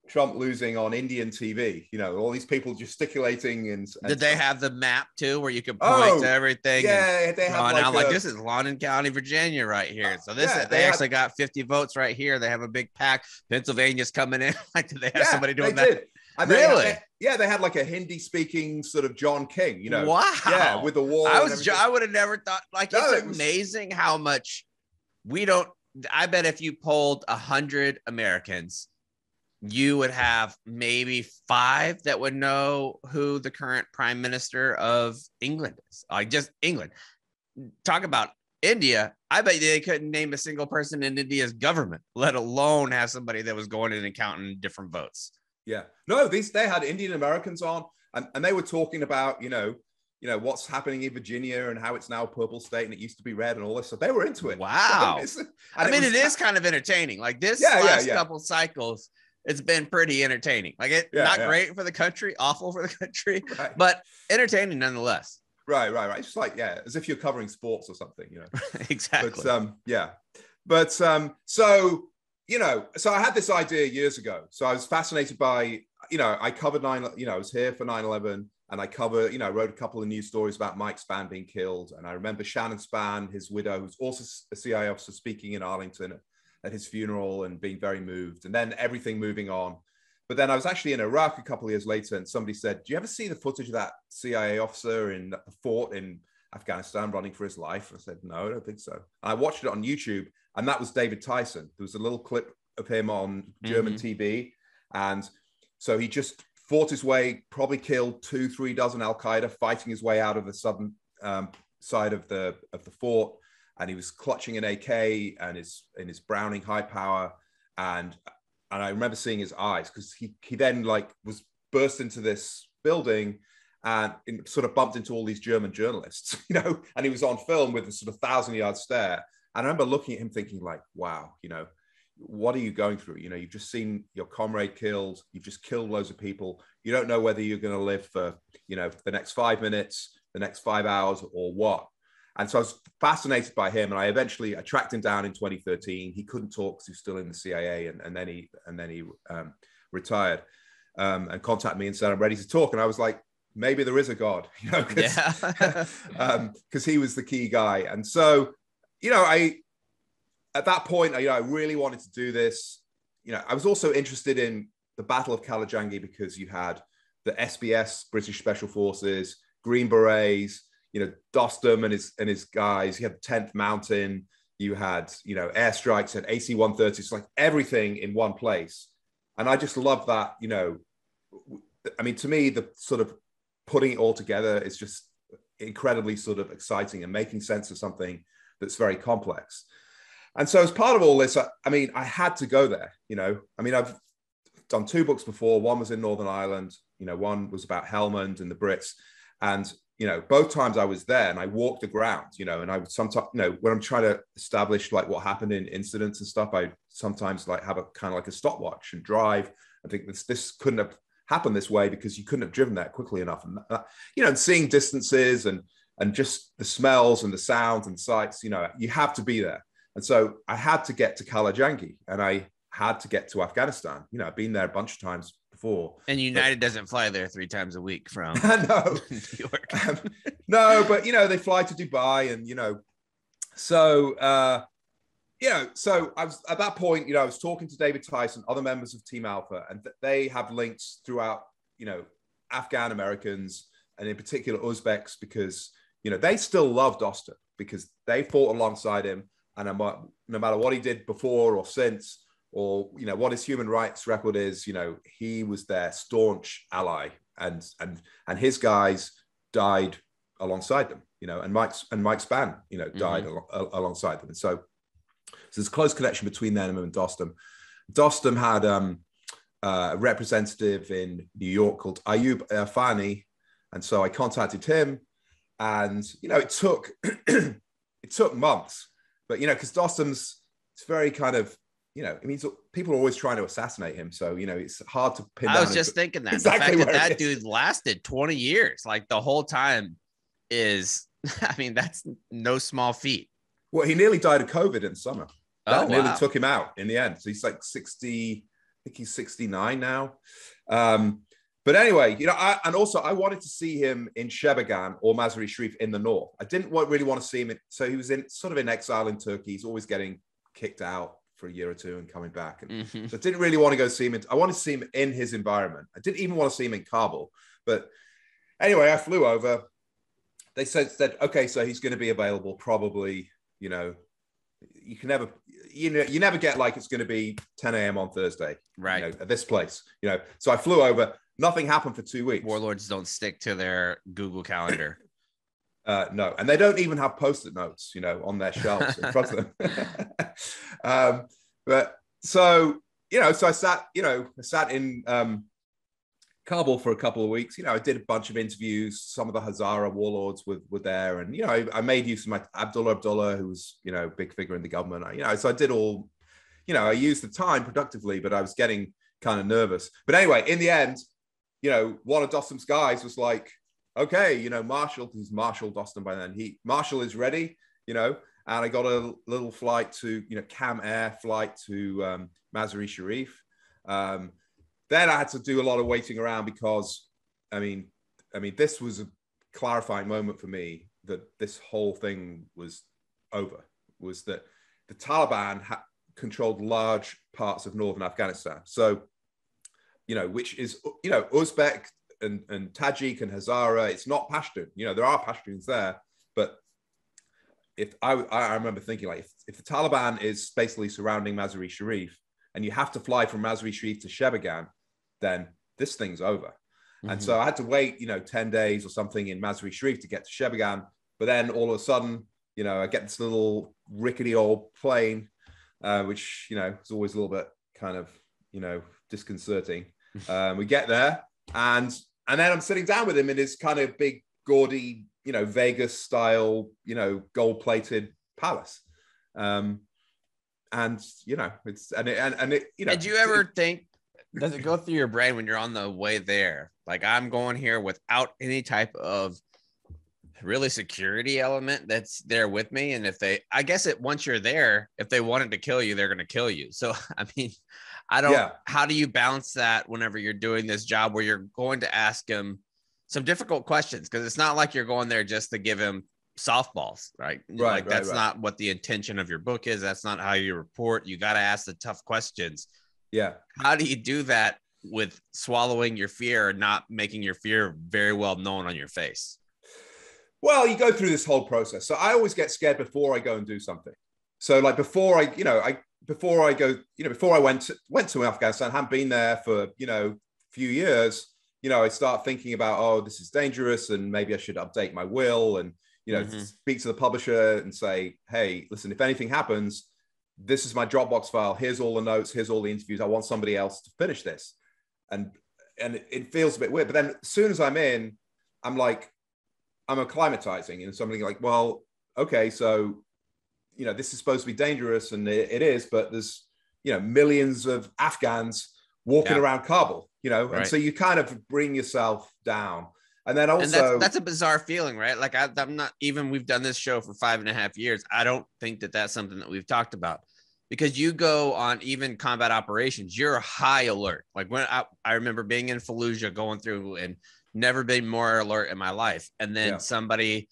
Trump losing on Indian TV, all these people gesticulating and did they have the map too, where you could point to everything? Yeah, they have like this is London County, Virginia, right here. So they actually got 50 votes right here. They have a big pack. Pennsylvania's coming in. Like, did they have somebody doing that? Did. And really? They had like a Hindi-speaking sort of John King, Wow. Yeah, with the wall. I would have never thought. Like, it's amazing how much we don't. I bet if you polled 100 Americans, you would have maybe 5 that would know who the current prime minister of England is. Like, just England. Talk about India. I bet they couldn't name a single person in India's government, let alone have somebody that was going in and counting different votes. Yeah. No, they had Indian Americans on, and they were talking about, what's happening in Virginia and how it's now a purple state and it used to be red and all this. So they were into it. Wow. It is kind of entertaining. Like, this last couple cycles, it's been pretty entertaining. Like, not great for the country, awful for the country, but entertaining nonetheless. Right. It's just like, as if you're covering sports or something, Exactly. But, so I had this idea years ago. So I was fascinated by, I covered I was here for 9/11, and I wrote a couple of news stories about Mike Spann being killed. And I remember Shannon Spann, his widow, who's also a CIA officer, speaking in Arlington at his funeral and being very moved, and then everything moving on. But then I was actually in Iraq a couple of years later, and somebody said, do you ever see the footage of that CIA officer in the fort in Afghanistan running for his life? I said, no, I don't think so. And I watched it on YouTube, and that was David Tyson. There was a little clip of him on German TV. And so he just fought his way, probably killed 2-3 dozen Al-Qaeda, fighting his way out of the southern side of the fort. And he was clutching an AK and his Browning high power. And I remember seeing his eyes, because he then was burst into this building and sort of bumped into all these German journalists, and he was on film with a sort of 1,000-yard stare. And I remember looking at him thinking, like, wow, what are you going through? You've just seen your comrade killed. You've just killed loads of people. You don't know whether you're going to live for, the next 5 minutes, the next 5 hours, or what. And so I was fascinated by him, and I tracked him down in 2013. He couldn't talk because he was still in the CIA, and then he retired, and contacted me and said, I'm ready to talk. And I was like, maybe there is a God, you know, because Yeah. he was the key guy. And so, you know, at that point, you know, I really wanted to do this. You know, I was also interested in the Battle of Kalajangi because you had the SBS, British Special Forces, Green Berets, you know, Dostum and his guys. You had the 10th Mountain. You had, you know, airstrikes and AC-130s, like everything in one place. And I just love that, you know. I mean, to me, the sort of putting it all together is just incredibly sort of exciting and making sense of something that's very complex. And so as part of all this, I mean, I had to go there, you know. I mean, I've done 2 books before. One was in Northern Ireland, you know, one was about Helmand and the Brits. And, you know, both times I was there and I walked the ground, you know, and I would sometimes, you know, when I'm trying to establish like what happened in incidents and stuff, I sometimes like have a kind of like a stopwatch and drive. I think this couldn't have happened this way because you couldn't have driven that quickly enough. And, you know, and seeing distances and just the smells and the sounds and sights, you know, you have to be there. And so I had to get to Kalajangi and I had to get to Afghanistan. You know, I've been there a bunch of times before. And United doesn't fly there 3 times a week from no, New York. No, but, you know, they fly to Dubai and, you know, so, you know, so I was at that point, you know, I was talking to David Tyson, other members of Team Alpha, and they have links throughout, you know, Afghan Americans and in particular Uzbeks because, you know, they still love Dostum because they fought alongside him. And no matter what he did before or since, or, you know, what his human rights record is, you know, he was their staunch ally and his guys died alongside them, you know, and Mike Spann, you know, died alongside them. And so there's a close connection between them and Dostum. Dostum had a representative in New York called Ayub Irfani. And so I contacted him and, you know, it took months. But, you know, because Dostum's, it's very kind of, you know, it means people are always trying to assassinate him. So, you know, it's hard to pin down. I was just thinking that. Exactly the fact that dude lasted 20 years, like the whole time is, I mean, that's no small feat. Well, he nearly died of COVID in the summer. That nearly wow. took him out in the end. So he's like 60, I think he's 69 now. But anyway, you know, I wanted to see him in Shebegan or Mazar-e Sharif in the north. I didn't really want to see him. So he was sort of in exile in Turkey. He's always getting kicked out for a year or two and coming back. And so I didn't really want to go see him. I wanted to see him in his environment. I didn't even want to see him in Kabul. But anyway, I flew over. They said, okay, so he's going to be available probably, you know, you never get like it's going to be 10 a.m. on Thursday, right? You know, at this place, you know. So I flew over. Nothing happened for 2 weeks. Warlords don't stick to their Google Calendar. No, and they don't even have post-it notes, you know, on their shelves in front of them. But so, you know, so I sat in Kabul for a couple of weeks. You know, I did a bunch of interviews. Some of the Hazara warlords were there, and you know, I made use of my Abdullah, who was, you know, a big figure in the government. You know, so I did all, you know, I used the time productively, but I was getting kind of nervous. But anyway, in the end, you know, one of Dostum's guys was like, okay, you know, who's Marshal Dostum by then, Marshal is ready, you know, and I got a little flight to, you know, Cam Air flight to Mazar-e Sharif. Then I had to do a lot of waiting around because, I mean, this was a clarifying moment for me that this whole thing was over, was that the Taliban controlled large parts of northern Afghanistan. So, you know, which is, you know, Uzbek and Tajik and Hazara, it's not Pashtun. You know, there are Pashtuns there, but if I remember thinking, like, if the Taliban is basically surrounding Mazar-e Sharif and you have to fly from Mazar-e Sharif to Shebegan, then this thing's over. And so I had to wait, you know, 10 days or something in Mazar-e Sharif to get to Shebegan. But then all of a sudden, you know, I get this little rickety old plane, which, you know, is always a little bit kind of, you know, disconcerting. We get there and then I'm sitting down with him in his kind of big, gaudy, you know, Vegas style, you know, gold plated palace. And, you know, it, you know, did you ever think, does it go through your brain when you're on the way there? Like, I'm going here without any type of really security element that's there with me. And if I guess once you're there, if they wanted to kill you, they're going to kill you. So, I mean, how do you balance that whenever you're doing this job where you're going to ask them some difficult questions, because it's not like you're going there just to give him softballs, right? Like that's not what the intention of your book is. That's not how you report. You got to ask the tough questions. Yeah. How do you do that with swallowing your fear and not making your fear very well known on your face? Well, you go through this whole process. So I always get scared before I go and do something. So like before I went to Afghanistan, hadn't been there for, a few years, I start thinking about, oh, this is dangerous, and maybe I should update my will and, speak to the publisher and say, hey, listen, if anything happens, this is my Dropbox file. Here's all the notes. Here's all the interviews. I want somebody else to finish this. And it feels a bit weird. But then as soon as I'm in, I'm acclimatizing, and somebody like, well, okay, so, this is supposed to be dangerous, and it is, but there's, millions of Afghans walking around Kabul, and so you kind of bring yourself down. And then also, and that's a bizarre feeling, right? Like I'm not even, we've done this show for 5.5 years. I don't think that that's something that we've talked about, because you go on even combat operations, you're high alert. Like when I remember being in Fallujah, going through, and never been more alert in my life. And then somebody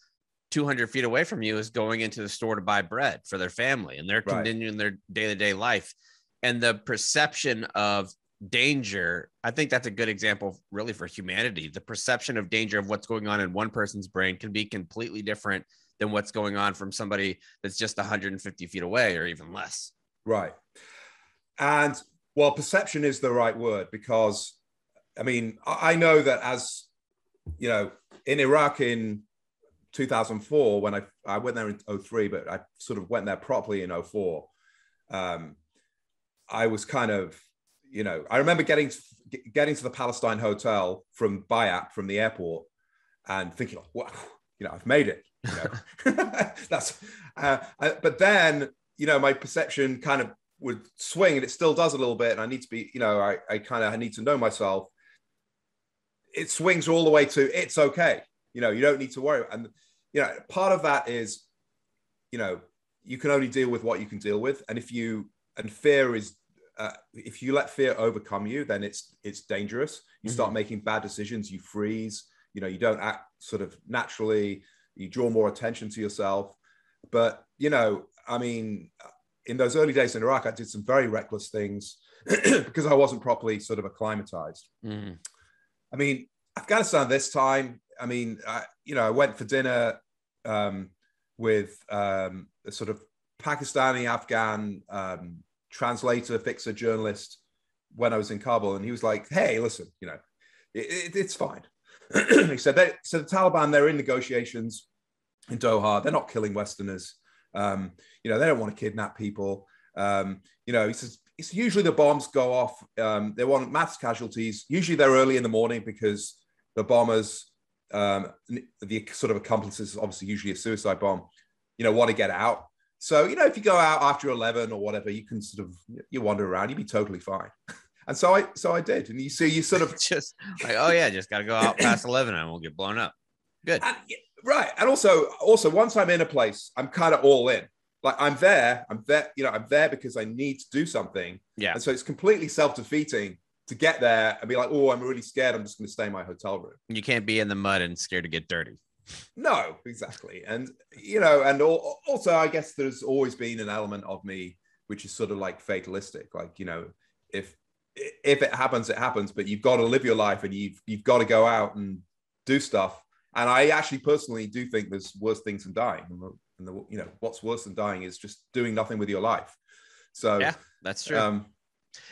200 feet away from you is going into the store to buy bread for their family, and they're continuing their day-to-day life. And the perception of danger, I think that's a good example really for humanity. The perception of danger of what's going on in one person's brain can be completely different than what's going on from somebody that's just 150 feet away or even less. Right. And well, perception is the right word, because I mean, I know that as in Iraq in 2004, when I went there in 2003, but I sort of went there properly in 2004. I was kind of, I remember getting to the Palestine hotel from Bayat, from the airport, and thinking, wow, I've made it. That's, but then, my perception kind of would swing, and it still does a little bit. And I need to be, I need to know myself. It swings all the way to, it's okay. You don't need to worry. And, part of that is, you can only deal with what you can deal with. And fear is, if you let fear overcome you, then it's dangerous. You start making bad decisions, you freeze, you don't act sort of naturally, you draw more attention to yourself. But, I mean, in those early days in Iraq, I did some very reckless things because I wasn't properly sort of acclimatized. I mean, Afghanistan this time, I mean, I went for dinner with a sort of Pakistani Afghan translator, fixer, journalist when I was in Kabul. And he was like, hey, listen, it's fine. He said, the Taliban, they're in negotiations in Doha. They're not killing Westerners. They don't want to kidnap people. He says, it's usually the bombs go off. They want mass casualties. Usually they're early in the morning because the bombers, the sort of accomplices, obviously usually a suicide bomb, want to get out. So, if you go out after 11 or whatever, you can sort of, you wander around, you'd be totally fine. And so I did. And you sort of just like, oh yeah, just got to go out past 11 and we'll get blown up. Good. Right. And also once I'm in a place, I'm kind of all in. Like I'm there, I'm there because I need to do something. Yeah. And so it's completely self-defeating to get there and be like, oh, I'm really scared. I'm just going to stay in my hotel room. You can't be in the mud and scared to get dirty. No, exactly. And, and also I guess there's always been an element of me, which is sort of like fatalistic. Like, if it happens, it happens, but you've got to live your life and you've got to go out and do stuff. And I actually personally do think there's worse things than dying. And what's worse than dying is just doing nothing with your life. So yeah, that's true.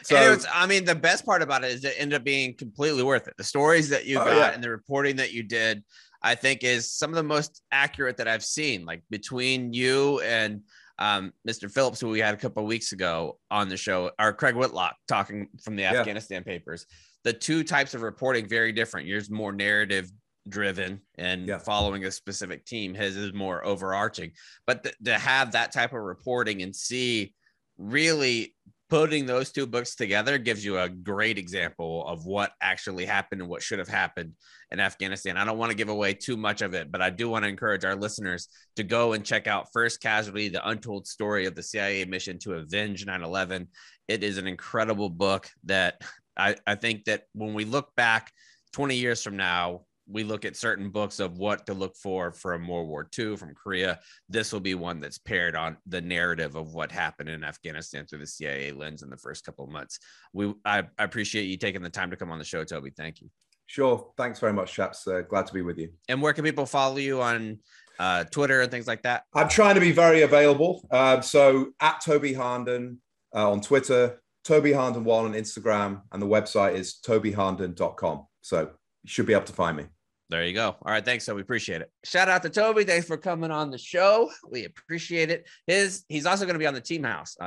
So and the best part about it is it ended up being completely worth it. The stories that you got and the reporting that you did, I think is some of the most accurate that I've seen, like between you and Mr. Phillips, who we had a couple of weeks ago on the show, or Craig Whitlock talking from the Afghanistan papers. The two types of reporting, very different. Yours more narrative driven and following a specific team. His is more overarching. But to have that type of reporting and see really putting those two books together gives you a great example of what actually happened and what should have happened in Afghanistan. I don't want to give away too much of it, but I do want to encourage our listeners to go and check out First Casualty, the untold story of the CIA mission to avenge 9/11. It is an incredible book that I think that when we look back 20 years from now, we look at certain books of what to look for from World War II, from Korea. This will be one that's paired on the narrative of what happened in Afghanistan through the CIA lens in the first couple of months. I appreciate you taking the time to come on the show, Toby. Thank you. Sure. Thanks very much, chaps. Glad to be with you. And where can people follow you on Twitter and things like that? I'm trying to be very available. So at Toby Hardin on Twitter, Toby Hardin 1 on Instagram, and the website is tobyharnden.com. So you should be able to find me. There you go. All right. Thanks. So we appreciate it. Shout out to Toby. Thanks for coming on the show. We appreciate it. He's also going to be on the Team House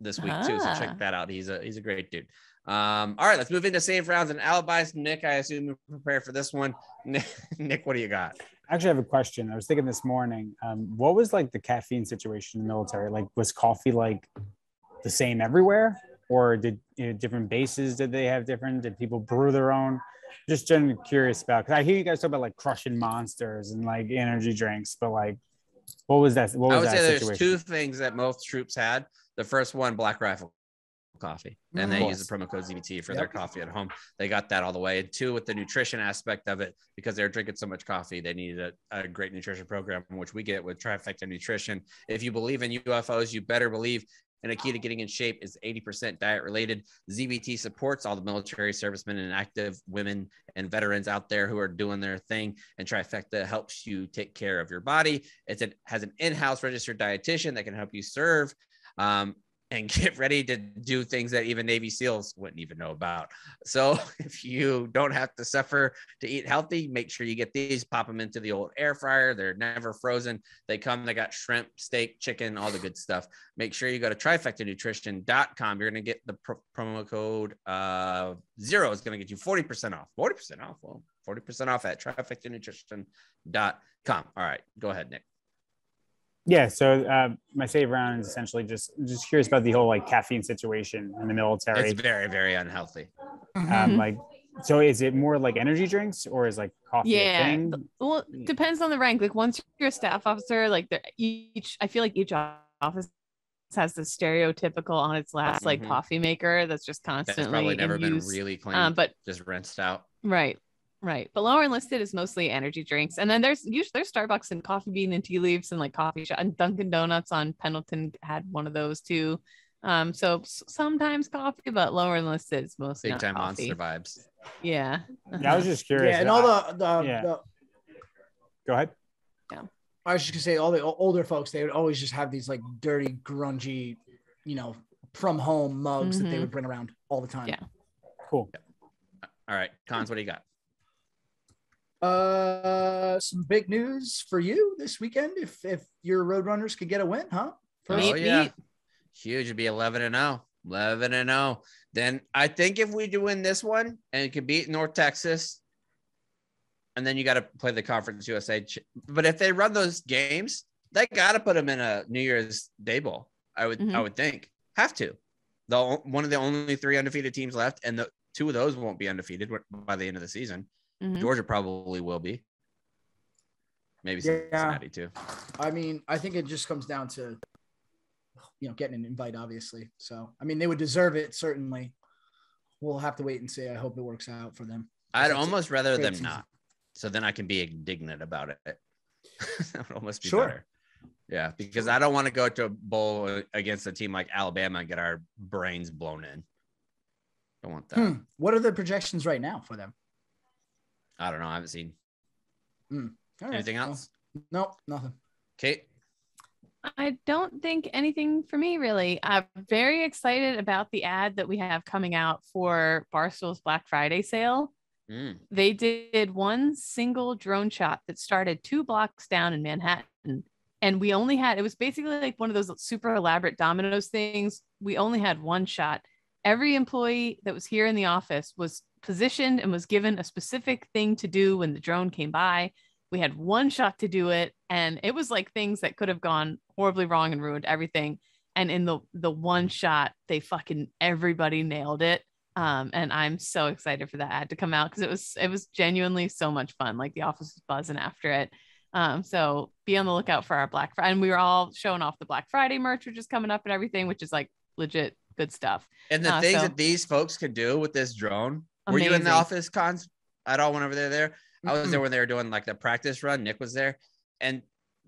this week too. So check that out. He's a great dude. All right, let's move into save rounds and alibis. Nick, I assume you're prepared for this one. Nick, what do you got? Actually, I have a question. I was thinking this morning, what was like the caffeine situation in the military? Like, was coffee like the same everywhere, or did different bases, did they have different? Did people brew their own? Just generally curious about, because I hear you guys talk about like crushing monsters and like energy drinks, but like, what was that? What was I would that say situation? there's two things that most troops had. The first one, Black Rifle coffee, and they use the promo code ZBT for their coffee at home. They got that all the way. And two, with the nutrition aspect of it, because they're drinking so much coffee, they needed a great nutrition program, which we get with Trifecta Nutrition. If you believe in UFOs, you better believe. And a key to getting in shape is 80% diet related. ZBT supports all the military servicemen and active women and veterans out there who are doing their thing. And Trifecta helps you take care of your body. It has an in-house registered dietitian that can help you serve and get ready to do things that even Navy SEALs wouldn't even know about. So if you don't have to suffer to eat healthy, make sure you get these, pop them into the old air fryer. They're never frozen. They got shrimp, steak, chicken, all the good stuff. Make sure you go to trifectanutrition.com. You're going to get the promo code 0 is going to get you 40% off. 40% off. Well, 40% off at trifectanutrition.com. All right, go ahead, Nick. Yeah, so my save round is essentially just curious about the whole like caffeine situation in the military. It's very, very unhealthy. Like, so is it more like energy drinks, or is like coffee a thing? Well, it depends on the rank. Like once you're a staff officer, like I feel like each office has the stereotypical on its last like coffee maker that's just constantly that's probably never been use. Really clean, but just rinsed out. Right. But lower enlisted is mostly energy drinks. And then there's Starbucks and Coffee Bean and Tea Leaves and like coffee shop, and Dunkin' Donuts on Pendleton had one of those too. So sometimes coffee, but lower enlisted is mostly big time coffee. Monster vibes. Yeah. Yeah, I was just curious. Yeah, and all the Go ahead. Yeah. I was just gonna say all the older folks, they would always just have these like dirty, grungy, from home mugs that they would bring around all the time. Yeah. Cool. Yeah. All right, Cons, what do you got? Some big news for you this weekend if your Roadrunners could get a win, huh? Huge. It'd be 11-0. 11-0. Then I think if we do win this one and could beat North Texas, and then you got to play the Conference USA. But if they run those games, they got to put them in a New Year's Day Bowl. I would think have to. One of the only 3 undefeated teams left, and the 2 of those won't be undefeated by the end of the season. Georgia probably will be. Maybe Cincinnati too. I mean, I think it just comes down to, getting an invite, obviously. So, I mean, they would deserve it, certainly. We'll have to wait and see. I hope it works out for them. I'd almost rather them not. So then I can be indignant about it. That would almost be better. Yeah, because I don't want to go to a bowl against a team like Alabama and get our brains blown in. Don't want that. What are the projections right now for them? I don't know. I haven't seen. Anything else? Nope, nothing. Kate? I don't think anything for me, really. I'm very excited about the ad that we have coming out for Barstool's Black Friday sale. They did one single drone shot that started 2 blocks down in Manhattan. And we only had, it was basically like one of those super elaborate Domino's things. We only had 1 shot. Every employee that was here in the office was positioned and was given a specific thing to do when the drone came by. We had 1 shot to do it. And it was like things that could have gone horribly wrong and ruined everything. And in the 1 shot, everybody nailed it. And I'm so excited for that ad to come out because it was genuinely so much fun. Like the office was buzzing after it. So be on the lookout for our Black Friday. And we were all showing off the Black Friday merch, which is coming up and everything, which is like legit good stuff. And the things that these folks could do with this drone. Amazing. Were you in the office, Cons? at all whenever they're there? I was there when they were doing like the practice run. Nick was there, and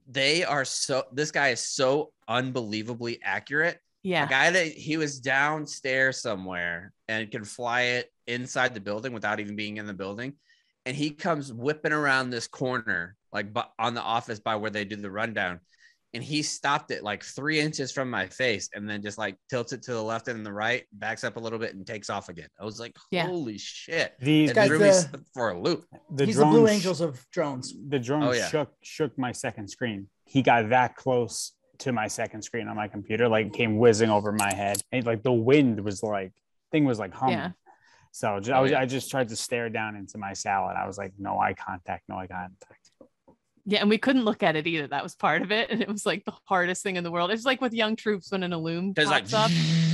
this guy is so unbelievably accurate. Yeah. A guy that he was downstairs somewhere and can fly it inside the building without even being in the building. And he comes whipping around this corner, like on the office by where they do the rundown. And he stopped it like 3 inches from my face and then just like tilts it to the left and the right, backs up a little bit and takes off again. I was like, holy shit. These guys threw me for a loop. He's the Blue Angels of drones. The drone shook my second screen. He got that close to my second screen on my computer, like came whizzing over my head. And like the wind was like, thing was like humming. Yeah. So I just tried to stare down into my salad. I was like, no eye contact. Yeah, and we couldn't look at it either. That was part of it. And it was like the hardest thing in the world. It's like with young troops when an illume pops up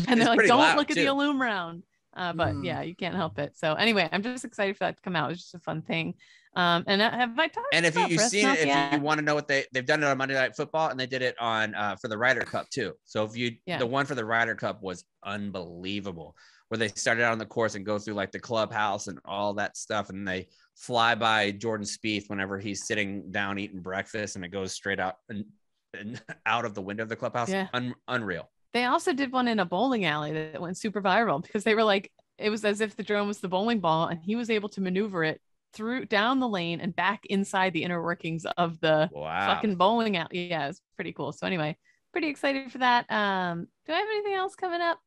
and they're like, don't look at the illume round. But yeah, you can't help it. So anyway, I'm just excited for that to come out. It's just a fun thing. And have I talked and if about you've seen it, yet? if you want to know what they've done it on Monday Night Football, and they did it on for the Ryder Cup too. So the one for the Ryder Cup was unbelievable, where they started out on the course and go through like the clubhouse and all that stuff. And they fly by Jordan Spieth whenever he's sitting down eating breakfast, and it goes straight out and out of the window of the clubhouse. Yeah. Unreal. They also did one in a bowling alley that went super viral because they were like, it was as if the drone was the bowling ball and he was able to maneuver it through down the lane and back inside the inner workings of the fucking bowling alley. Yeah, it's pretty cool. So anyway, pretty excited for that. Do I have anything else coming up?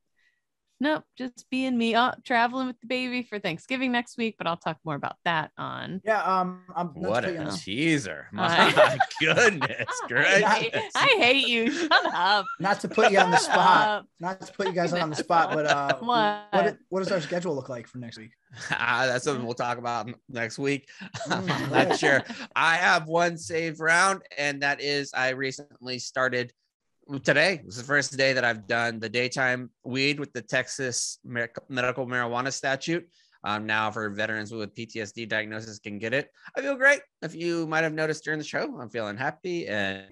Nope, just being me. Traveling with the baby for Thanksgiving next week, but I'll talk more about that on. Yeah, what a teaser! My goodness, gracious! I hate you. Shut up. Not to put you on the spot. Not to put you guys on the spot, but what does our schedule look like for next week? That's something we'll talk about next week. I'm not sure. I have one saved round, and that is I recently started. Today was the first day that I've done the daytime weed with the Texas medical marijuana statute. Now for veterans with PTSD diagnosis can get it. I feel great. If you might have noticed during the show, I'm feeling happy and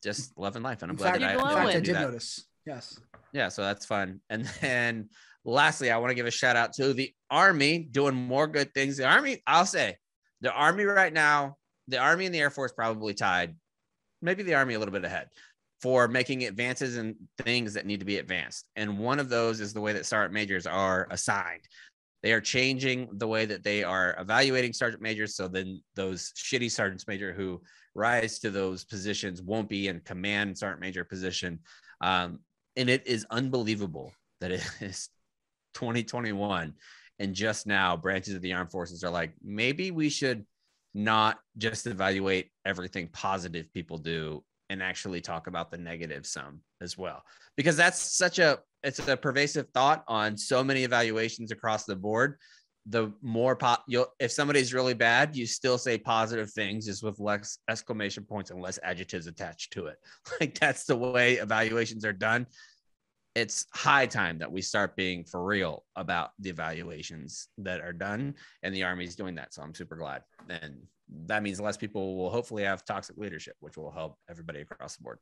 just loving life. And I'm glad that I did notice. Yes. Yeah. So that's fun. And then lastly, I want to give a shout out to the Army doing more good things. The Army, I'll say the Army right now, the Army and the Air Force probably tied. Maybe the Army a little bit ahead for making advances in things that need to be advanced. And one of those is the way that sergeant majors are assigned. They are changing the way that they are evaluating sergeant majors. So then those shitty sergeants major who rise to those positions won't be in command sergeant major position. And it is unbelievable that it is 2021. And just now branches of the armed forces are like, maybe we should not just evaluate everything positive people do and actually talk about the negative some as well, because that's it's a pervasive thought on so many evaluations across the board. The more if somebody's really bad, you still say positive things just with less exclamation points and less adjectives attached to it. Like that's the way evaluations are done. It's high time that we start being for real about the evaluations that are done, and the Army's doing that. So I'm super glad. And that means less people will hopefully have toxic leadership, which will help everybody across the board.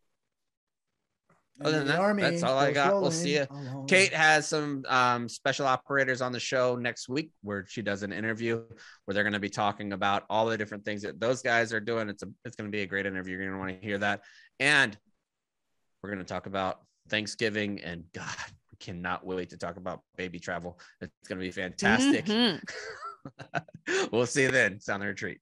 Other than that, that's all I got. We'll see you. Kate has some special operators on the show next week where she does an interview where they're going to be talking about all the different things that those guys are doing. It's going to be a great interview. You're going to want to hear that. And we're going to talk about Thanksgiving, and God, we cannot wait to talk about baby travel. It's going to be fantastic. We'll see you then. It's on the retreat.